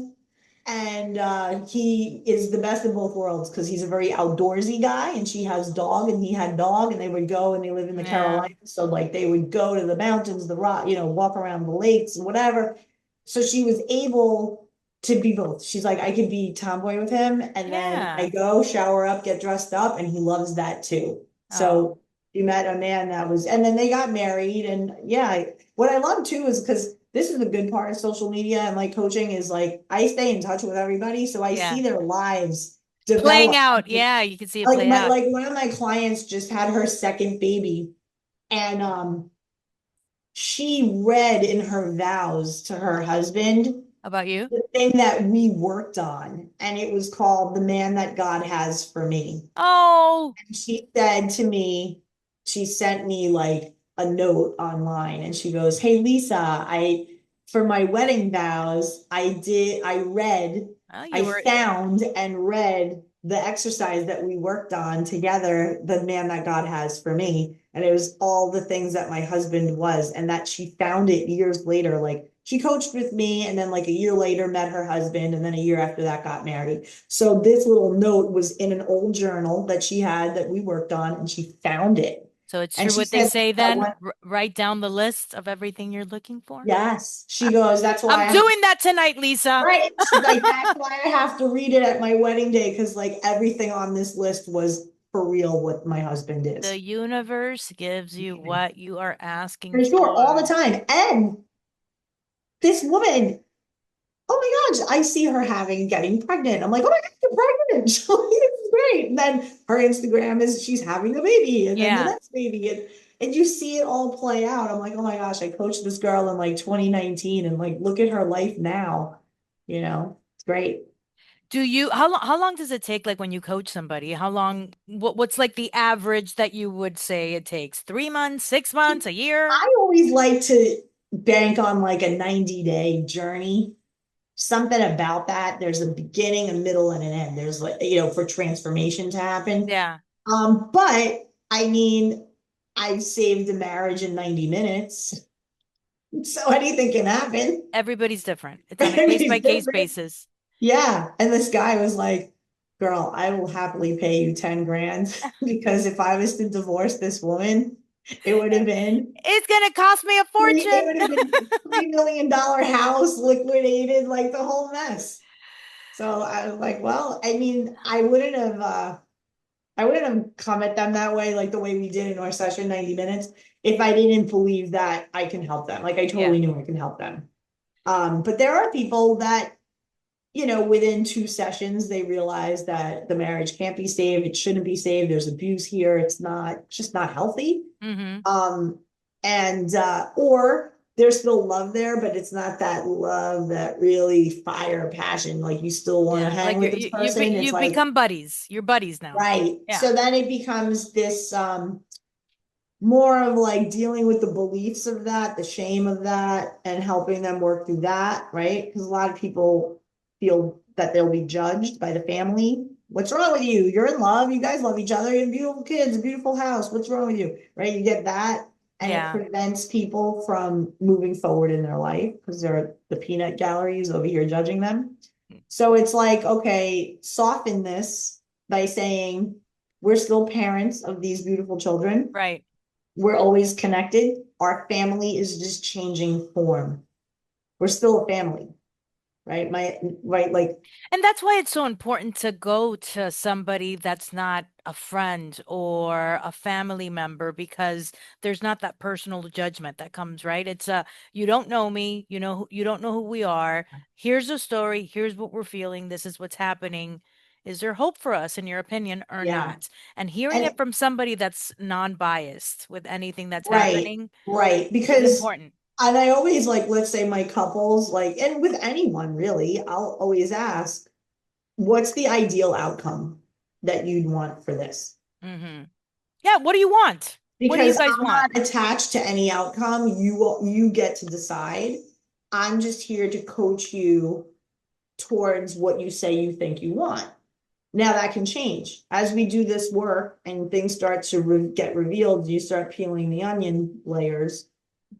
And he is the best of both worlds because he's a very outdoorsy guy and she has dog and he had dog and they would go and they live in the Yeah. Carolinas. So like they would go to the mountains, the rock, walk around the lakes and whatever. So she was able to be both. She's like, I could be tomboy with him and then I Yeah. go shower up, get dressed up, and he loves that too. Oh, So you met a man that was, and then they got married. And yeah, what I love too is because this is the good part of social media and like coaching is like I stay in touch with everybody. So I yeah. see their lives Playing develop. out. Yeah, you can see it Like play out. one of my clients just had her second baby and she read in her vows to her husband About you? the thing that we worked on, and it was called The Man That God Has for Me. Oh, And she said to me, she sent me like a note online and she goes, "Hey Lisa, for my wedding vows, oh, I you were found and read the exercise that we worked on together, The Man That God Has for Me." And it was all the things that my husband was, and that she found it years later. Like she coached with me, and then like a year later met her husband, and then a year after that got married. So this little note was in an old journal that she had that we worked on, and she found it. So it's And true she what they said, say that then? one, Write down the list of everything you're looking for. yes. She goes, that's I'm why I, doing that tonight, Lisa. right. She's like, that's why I have to read it at my wedding day, because like everything on this list was for real what my husband The is. universe gives you what you are For asking sure, all the for. time. And this woman, oh my gosh, I see her getting pregnant. I'm like, oh my God, you're pregnant. She's like, this is great. And then her Instagram is she's having a baby, and then the Yeah. next baby. And you see it all play out. I'm like, oh my gosh, I coached this girl in like 2019, and like look at her life now. It's great. How long does it take like when you coach somebody? How long what's like the average that you would say it takes? 3 months, 6 months, a year? I always like to bank on like a 90-day journey. Something about that. There's a beginning, a middle, and an end. There's like, for transformation to happen. Yeah. But I mean, I've saved a marriage in 90 minutes. So anything can happen. Everybody's different. It's on a case by Everybody's case different. basis. Yeah. And this guy was like, girl, I will happily pay you 10 grand because if I was to divorce this woman, it would have been It's gonna cost me a it fortune. would have been $3 million house liquidated, like the whole mess. So I was like, well, I mean, I wouldn't have come at them that way, like the way we did in our session, 90 minutes, if I didn't believe that I can help them. Like I Yeah. totally knew I can help them. But there are people that, within 2 sessions, they realize that the marriage can't be saved. It shouldn't be saved. There's abuse here. It's just not healthy. Mm-hmm. Um, or there's still love there, but it's not that love, that really fire passion. Like you still want to Yeah. hang Like with this person. It's you like, become buddies. You're buddies now. right. Yeah. So then it becomes this, more of like dealing with the beliefs of that, the shame of that, and helping them work through that, right? Because a lot of people feel that they'll be judged by the family. What's wrong with you? You're in love. You guys love each other. You have beautiful kids, a beautiful house. What's wrong with you? Right? You get that. And it Yeah. prevents people from moving forward in their life because they're the peanut galleries over here judging them. So it's like, okay, soften this by saying, we're still parents of these beautiful children. Right. We're always connected. Our family is just changing form. We're still a family, right? Right, like, And that's why it's so important to go to somebody that's not a friend or a family member because there's not that personal judgment that comes, right? It's you don't know me, you don't know who we are. Here's a story, here's what we're feeling, this is what's happening. Is there hope for us in your opinion or yeah. not? And hearing And it from somebody that's non-biased with anything that's right, happening right. is Because, important. and I always like, let's say my couples, like, and with anyone really, I'll always ask, what's the ideal outcome that you'd want for this? Mhm. Yeah, what do you want? What do you Because guys I'm want? not attached to any outcome. You get to decide. I'm just here to coach you towards what you say you think you want. Now that can change as we do this work and things start to get revealed. You start peeling the onion layers.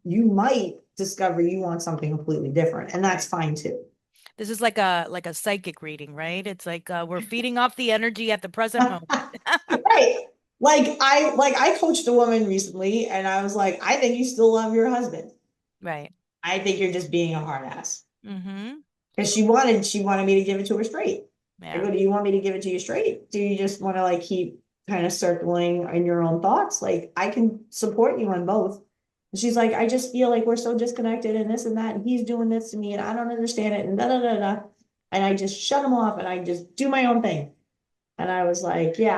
You might discover you want something completely different, and that's Right. fine too. This is like a psychic reading, right? It's like we're feeding off the energy at the present moment. Right. Like I coached a woman recently, and I was like, I think you still love your husband. Right. I think you're just being a hard ass. Mm-hmm. Because she wanted me to give it to her straight. I Yeah. go, do you want me to give it to you straight? Do you just want to like keep kind of circling in your own thoughts? Like I can support you on both. And she's like, I just feel like we're so disconnected and this and that, and he's doing this to me and I don't understand it and da da da da. And I just shut him off and I just do my own thing. And I was like, yeah,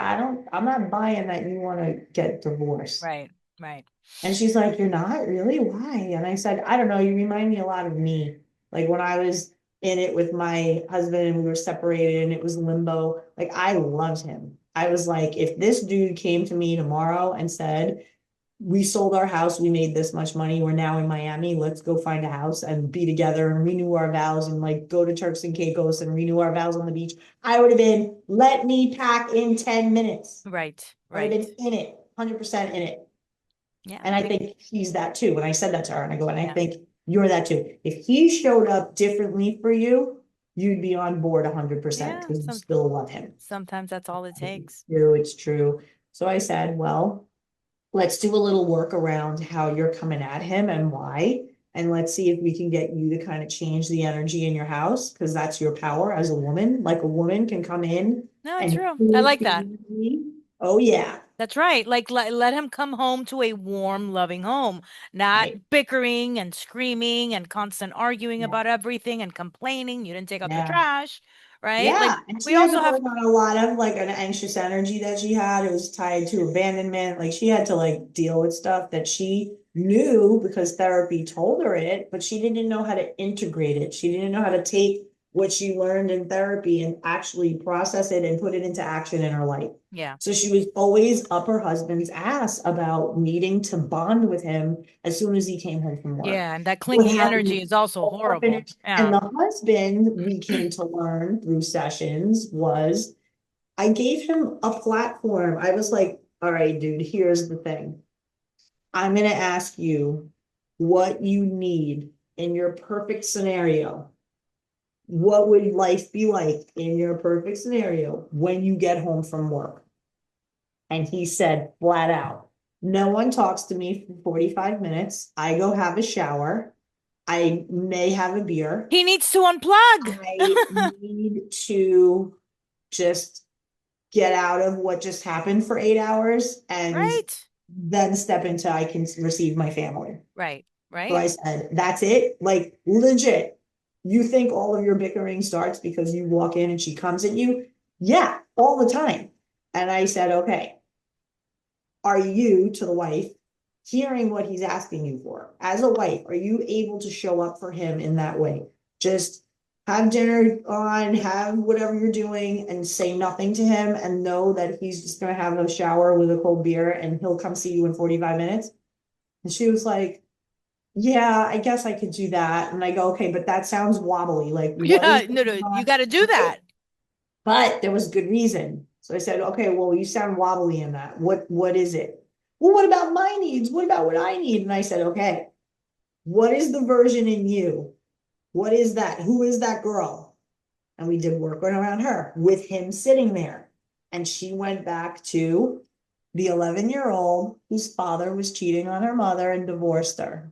I'm not buying that you want to get divorced. Right. Right. And she's like, you're not really? Why? And I said, I don't know. You remind me a lot of me. Like when I was in it with my husband and we were separated and it was limbo. Like I loved him. I was like, if this dude came to me tomorrow and said, we sold our house, we made this much money, we're now in Miami, let's go find a house and be together and renew our vows and like go to Turks and Caicos and renew our vows on the beach. I would have been, let me pack in 10 minutes. Right, I would right. have been in it, 100% in it. Yeah, And I think he's that too. When I said that to her and I go, and I yeah, think you're that too. If he showed up differently for you, you'd be on board 100% yeah. because you still love him. Sometimes that's all it takes. It's true. So I said, well, let's do a little work around how you're coming at him and why. And let's see if we can get you to kind of change the energy in your house because that's your power as a woman. Like a woman can come in No, it's and true. I like that. oh yeah, That's right. Like let him come home to a warm, loving home, not right. bickering and screaming and constant arguing Yeah, about everything and complaining you didn't take out the yeah. trash, right? Like Yeah, and we she had to also have work on a lot of like an anxious energy that she had. It was tied to abandonment. Like she had to like deal with stuff that she knew because therapy told her it, but she didn't know how to integrate it. She didn't know how to take what she learned in therapy and actually process it and put it into action in her life. yeah. So she was always up her husband's ass about needing to bond with him as soon as he came home from work. Yeah, and that What clingy happened? energy is also horrible. And Yeah. the husband, we came to learn through sessions, was I gave him a platform. I was like, all right, dude, here's the thing. I'm going to ask you what you need in your perfect scenario. What would life be like in your perfect scenario when you get home from work? And he said flat out, no one talks to me for 45 minutes. I go have a shower. I may have a beer. He needs to unplug. I need to just get out of what just happened for 8 hours and Right? then step into I can receive my family. Right. So Right? I said, that's it. Like legit. You think all of your bickering starts because you walk in and she comes at you? Yeah, all the time. And I said, okay, are you to the wife hearing what he's asking you for? As a wife, are you able to show up for him in that way? Just have dinner on, have whatever you're doing, and say nothing to him and know that he's just gonna have a shower with a cold beer and he'll come see you in 45 minutes. And she was like, yeah, I guess I could do that. And I go, okay, but that sounds wobbly. Like, what is Yeah, no, going no, you on? got to do that. But there was good reason. So I said, okay, well, you sound wobbly in that. What is it? Well, what about my needs? What about what I need? And I said, okay, what is the version in you? What is that? Who is that girl? And we did work around her with him sitting there. And she went back to the 11-year-old whose father was cheating on her mother and divorced her.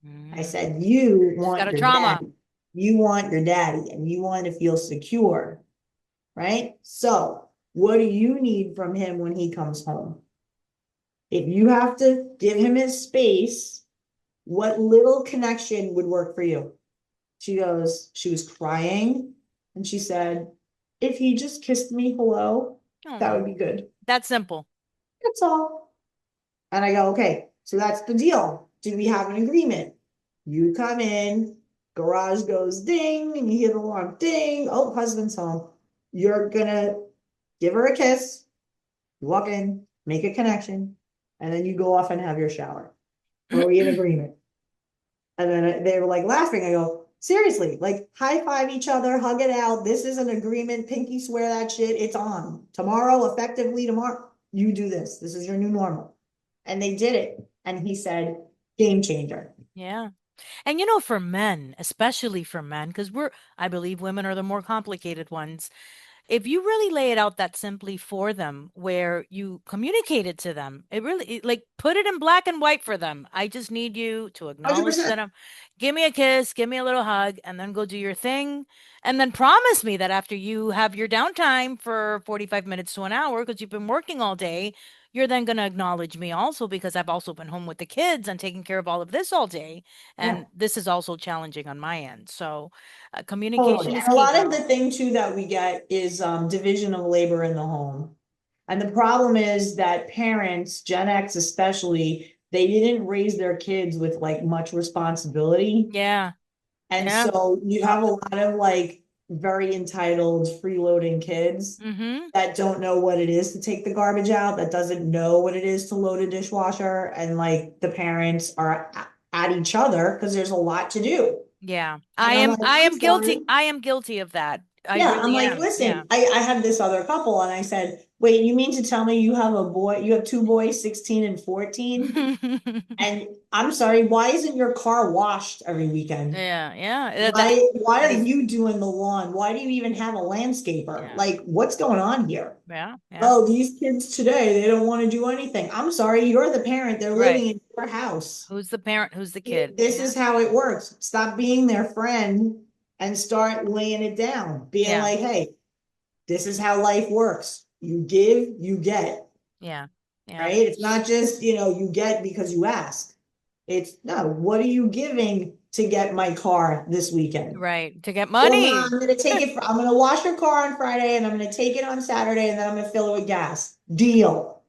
I Mm. said, you She's got want a your trauma. daddy. You want your daddy and you want to feel secure, right? So what do you need from him when he comes home? If you have to give him his space, what little connection would work for you? She was crying and she said, if he just kissed me hello, that would Oh, be good. that's simple. That's all. And I go, okay, so that's the deal. Do we have an agreement? You come in, garage goes ding, and you hear the alarm ding. Oh, husband's home. You're gonna give her a kiss, you walk in, make a connection, and then you go off and have your shower. Are we in agreement? And then they were like laughing. I go, seriously, like high five each other, hug it out. This is an agreement. Pinky swear that shit. It's on. Tomorrow, effectively tomorrow, you do this. This is your new normal. And they did it. And he said, game changer. Yeah. And you know, for men, especially for men, because I believe women are the more complicated ones. If you really lay it out that simply for them, where you communicate it to them, like put it in black and white for them. I just need you to acknowledge that 100%. give me a kiss, give me a little hug, and then go do your thing. And then promise me that after you have your downtime for 45 minutes to an hour, because you've been working all day, you're then going to acknowledge me also because I've also been home with the kids and taking care of all of this all day. Yeah. And this is also challenging on my end. So Totally. communication is And a key, lot of girl. the thing too that we get is division of labor in the home. And the problem is that parents, Gen X especially, they didn't raise their kids with like much responsibility. Yeah. And Yeah. so you have a lot of like very entitled freeloading kids Mm-hmm. that don't know what it is to take the garbage out, that doesn't know what it is to load a dishwasher, and like the parents are at each other because there's a lot to do. Yeah. And I I'm am like, I I'm am guilty. sorry. I am guilty of that. I Yeah, I'm really like, am. Yeah. listen, I have this other couple, and I said, wait, you mean to tell me you have a boy, you have two boys, 16 and 14? And I'm sorry, why isn't your car washed every weekend? Yeah, yeah. Why That are is you doing the lawn? Why do you even have a landscaper? yeah. Like, what's going on here? Yeah, yeah. Oh, these kids today, they don't want to do anything. I'm sorry, you're the parent. They're living Right. in your house. Who's the parent? Who's the kid? This Yeah. is how it works. Stop being their friend and start laying it down. Being Yeah. like, hey, this is how life works. You give, you get, Yeah. Yeah. right? It's not just, you get because you ask. It's no, what are you giving to get my car this weekend? Right. To get Well, no, money. I'm gonna wash your car on Friday and I'm gonna take it on Saturday and then I'm gonna fill it with gas. Deal.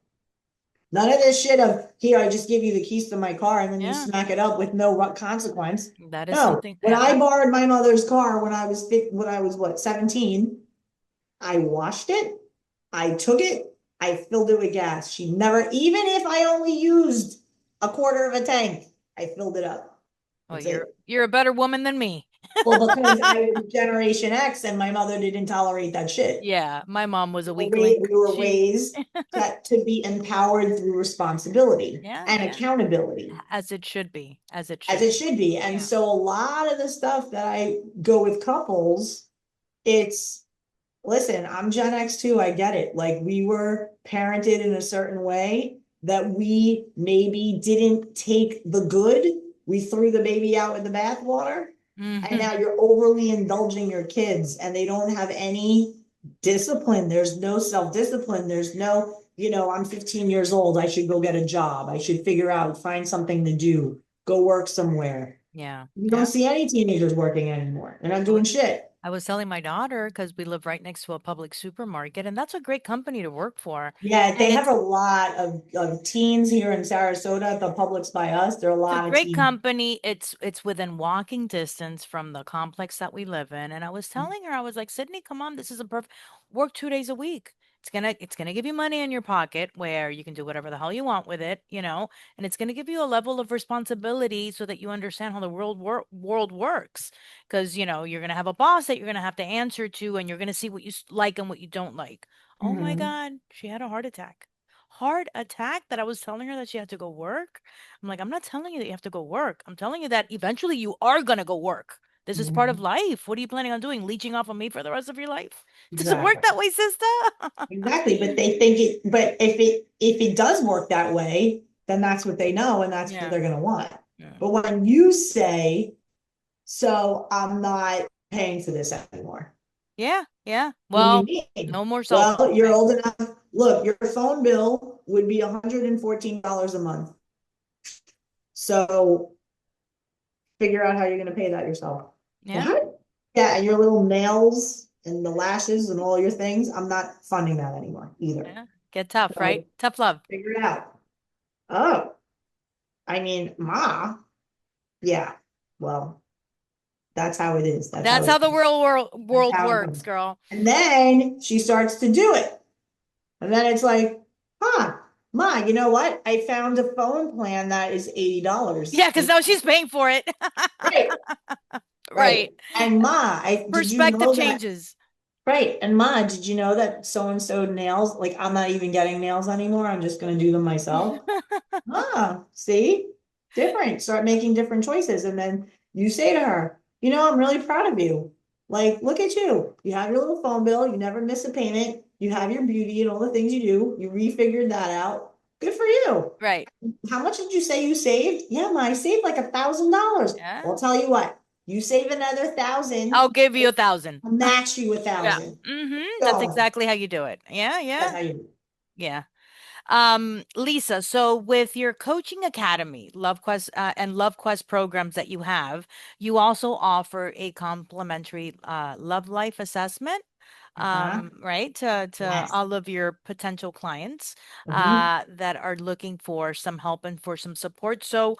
None of this shit of here, I just give you the keys to my car and then you Yeah. smack it up with no consequence. That is No, something. when Yeah. I borrowed my mother's car when I was what, 17, I washed it, I took it, I filled it with gas. She never, even if I only used a quarter of a tank, I filled it up. Oh, That's you're it. you're a better woman than me. Well, because I was Generation X and my mother didn't tolerate that shit. Yeah, my mom was a weak link. We were She raised to be empowered through responsibility Yeah, and yeah. accountability, As it should be. As it as should it be. should be. And Yeah. so a lot of the stuff that I go with couples, it's listen, I'm Gen X too. I get it. Like we were parented in a certain way that we maybe didn't take the good. We threw the baby out with the bathwater. And Hmm. now you're overly indulging your kids and they don't have any discipline. There's no self-discipline. There's no, I'm 15 years old. I should go get a job. I should figure out, find something to do, go work somewhere. Yeah. You don't Yeah. see any teenagers working anymore. They're not I was doing shit. I was telling my daughter because we live right next to a public supermarket, and that's a great company to work for. Yeah, And they have it's a lot of teens here in Sarasota at the Publix by us. There are a It's a lot of great teens. company. It's within walking distance from the complex that we live in. And I was telling her, I was like, Sydney, come on, this is a perfect work 2 days a week. It's gonna give you money in your pocket where you can do whatever the hell you want with it, and it's gonna give you a level of responsibility so that you understand how the world works. Because you're gonna have a boss that you're gonna have to answer to, and you're gonna see what you like and what you don't like. Oh my Mhm. God, she had a heart attack. Heart attack that I was telling her that she had to go work. I'm like, I'm not telling you that you have to go work. I'm telling you that eventually you are going to go work. This is part of Mhm. life. What are you planning on doing? Leeching off of me for the rest of your life? It doesn't work Exactly. that way, sister. Exactly. But they think but if it does work that way, then that's what they know and that's what Yeah. they're gonna want. Yeah. But when you say, so I'm not paying for this anymore. Yeah. Yeah. What do you Well, mean? no more cell Well, phones, you're right? old enough. Look, your phone bill would be $114 a month. So figure out how you're gonna pay that yourself. Well, Yeah. how, yeah, and your little nails and the lashes and all your things, I'm not funding that anymore either. Yeah. Get tough, right? So Tough love. figure it out. Oh, I mean, Ma, yeah, well, that's how it is. That's how the That's world how it works, goes. girl. And then she starts to do it. And then it's like, huh, Ma, you know what? I found a phone plan that is Yeah, $80. because now she's paying for it. Right, Right. right. And Ma, did you Perspective know that? changes. Right. And Ma, did you know that so and so nails, like I'm not even getting nails anymore. I'm just going to do them myself. Ah, see? Different. Start making different choices. And then you say to her, I'm really proud of you. Like, look at you. You have your little phone bill. You never miss a payment. You have your beauty and all the things you do. You refigured that out. Good for you. Right. How much did you say you saved? Yeah, Ma, I saved like $1,000. Yeah. Well, I'll tell you what, you save another I'll 1,000, give you 1,000. I'll match you a Yeah. thousand. That's Go. exactly how you do it. Yeah, That's yeah, how you. yeah. Lisa, so with your coaching academy, and Love Quest programs that you have, you also offer a complimentary love life assessment, Uh-huh. right? To Yes. all of your potential clients Mhm. that are looking for some help and for some support. So,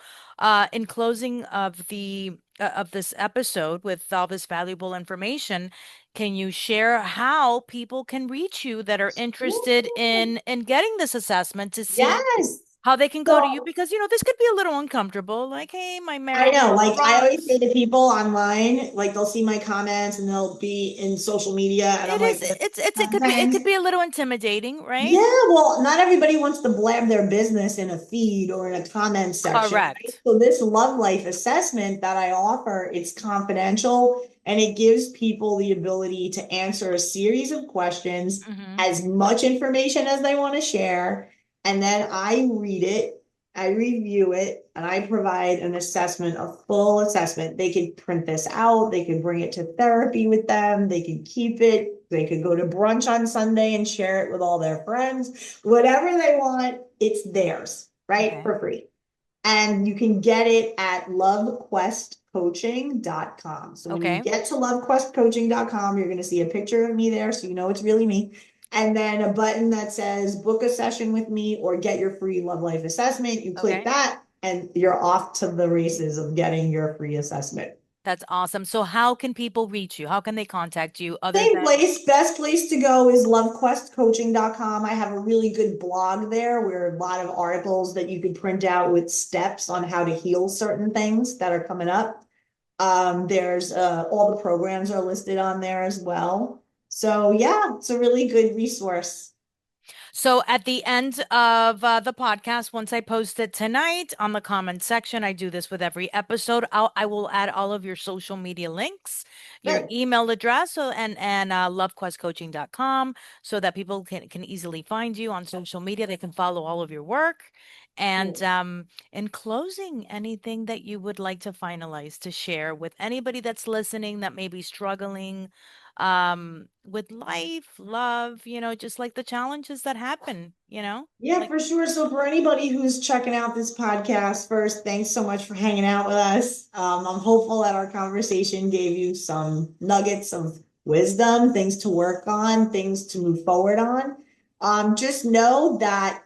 in closing of the of this episode with all this valuable information, can you share how people can reach you that are interested in getting this assessment to see Yes. how they can go to you? So Because, this could be a little uncomfortable. Like, hey, my I marriage know, like I always say rocks. to people online, like they'll see my comments and they'll be in social media, and I'm It is, like, but it could sometimes, be a little intimidating, right? yeah, well, not everybody wants to blab their business in a feed or in a comment section, right? Correct. So this love life assessment that I offer, it's confidential and it gives people the ability to answer a series of questions, Hmm. as much information as they want to share, and then I read it, I review it, and I provide an assessment, a full assessment. They could print this out, they could bring it to therapy with them, they could keep it, they could go to brunch on Sunday and share it with all their friends. Whatever they want, it's theirs, right? Okay. For free. And you can get it at lovequestcoaching.com. So when you Okay. get to lovequestcoaching.com, you're going to see a picture of me there, so you know it's really me. And then a button that says book a session with me or get your free love life assessment. You click Okay. that and you're off to the races of getting your free assessment. That's awesome. So how can people reach you? How can they contact you other Same than place, best place to go is lovequestcoaching.com. I have a really good blog there where a lot of articles that you could print out with steps on how to heal certain things that are coming up. There's all the programs are listed on there as well. So yeah, it's a really good resource. So at the end of the podcast, once I post it tonight on the comment section, I do this with every episode. I will add all of your social media links, your Good. email address, so and lovequestcoaching.com, so that people can easily find you on social media. They can follow all of your work. And in closing, anything that you would like to finalize to share with anybody that's listening that may be struggling with life, love, just like the challenges that happen, Yeah, like for sure. So for anybody who's checking out this podcast first, thanks so much for hanging out with us. I'm hopeful that our conversation gave you some nuggets of wisdom, things to work on, things to move forward on. Just know that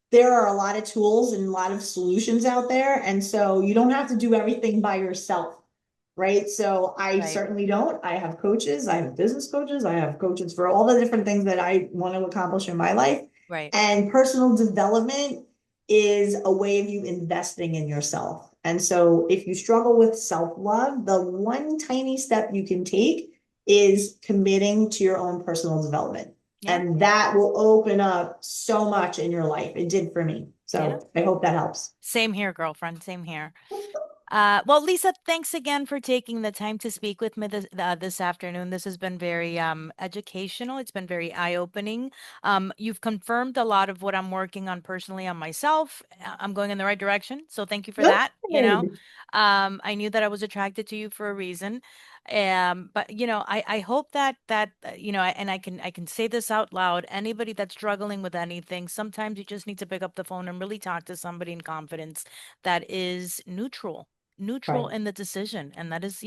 there are a lot of tools and a lot of solutions out there. And so you don't have to do everything by yourself, right? So I right, certainly don't. I have coaches, I have business coaches, I have coaches for all the different things that I want to accomplish in my life. right. And personal development is a way of you investing in yourself. And so if you struggle with self-love, the one tiny step you can take is committing to your own personal development. Yeah. And that will open up so much in your life. It did for me. Yeah. So I hope that helps. Same here, girlfriend. Same here. Well, Lisa, thanks again for taking the time to speak with me this afternoon. This has been very educational. It's been very eye-opening. You've confirmed a lot of what I'm working on personally on myself. I'm going in the right direction, so thank you for that. Good. I knew that I was attracted to you for a reason. But I hope and I can say this out loud. Anybody that's struggling with anything, sometimes you just need to pick up the phone and really talk to somebody in confidence that is neutral Right. in the decision, and that is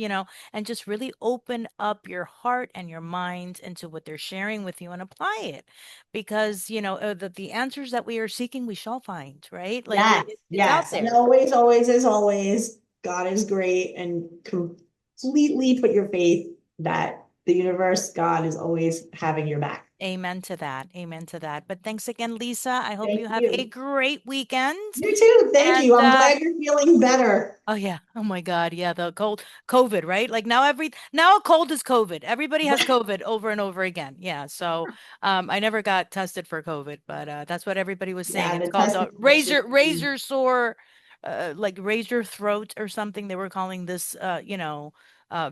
and just really open up your heart and your mind into what they're sharing with you and apply it, because the answers that we are seeking we shall find, right? Like Yes, it's out yes. And there. always, always, as always, God is great, and completely put your faith that the universe, God is always having your back. Amen to that. Amen to that. But thanks again, Lisa. I hope Thank you have a you. great weekend. You too. Thank you. And I'm glad you're feeling better. oh yeah. Oh my God. Yeah, the COVID, right? Like now a cold is COVID. Everybody has COVID over and over again. Yeah. So I never got tested for COVID, but that's what everybody was saying. Yeah, It's the called testing the actually. razor sore, like razor throat or something. They were calling this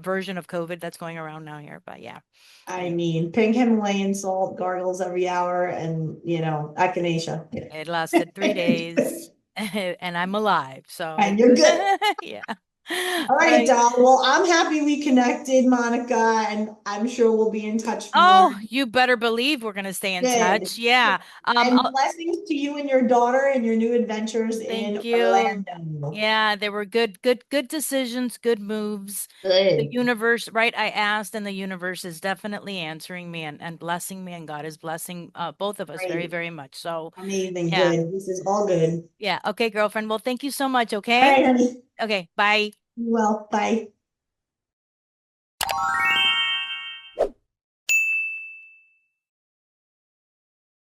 version of COVID that's going around now here. But yeah. I Anyway, mean, pink Himalayan salt gargles every hour and, echinacea. it lasted 3 days and I'm alive. And So you're good. yeah. All right, Like, Doll. Well, I'm happy we connected, Monica, and I'm sure we'll be in touch more. oh, you better believe we're gonna stay in Good. touch. Yeah. And blessings to you and your daughter and your new adventures Thank in you. Orlando. Yeah, they were good decisions, good moves. The Good. universe, right? I asked, and the universe is definitely answering me and blessing me, and God is blessing both of us very, Great. very much. So, Amazing. yeah, Good. This is all good. yeah. Okay, girlfriend. Well, thank you so much. All Okay. right, honey. Okay. Bye. Well, bye.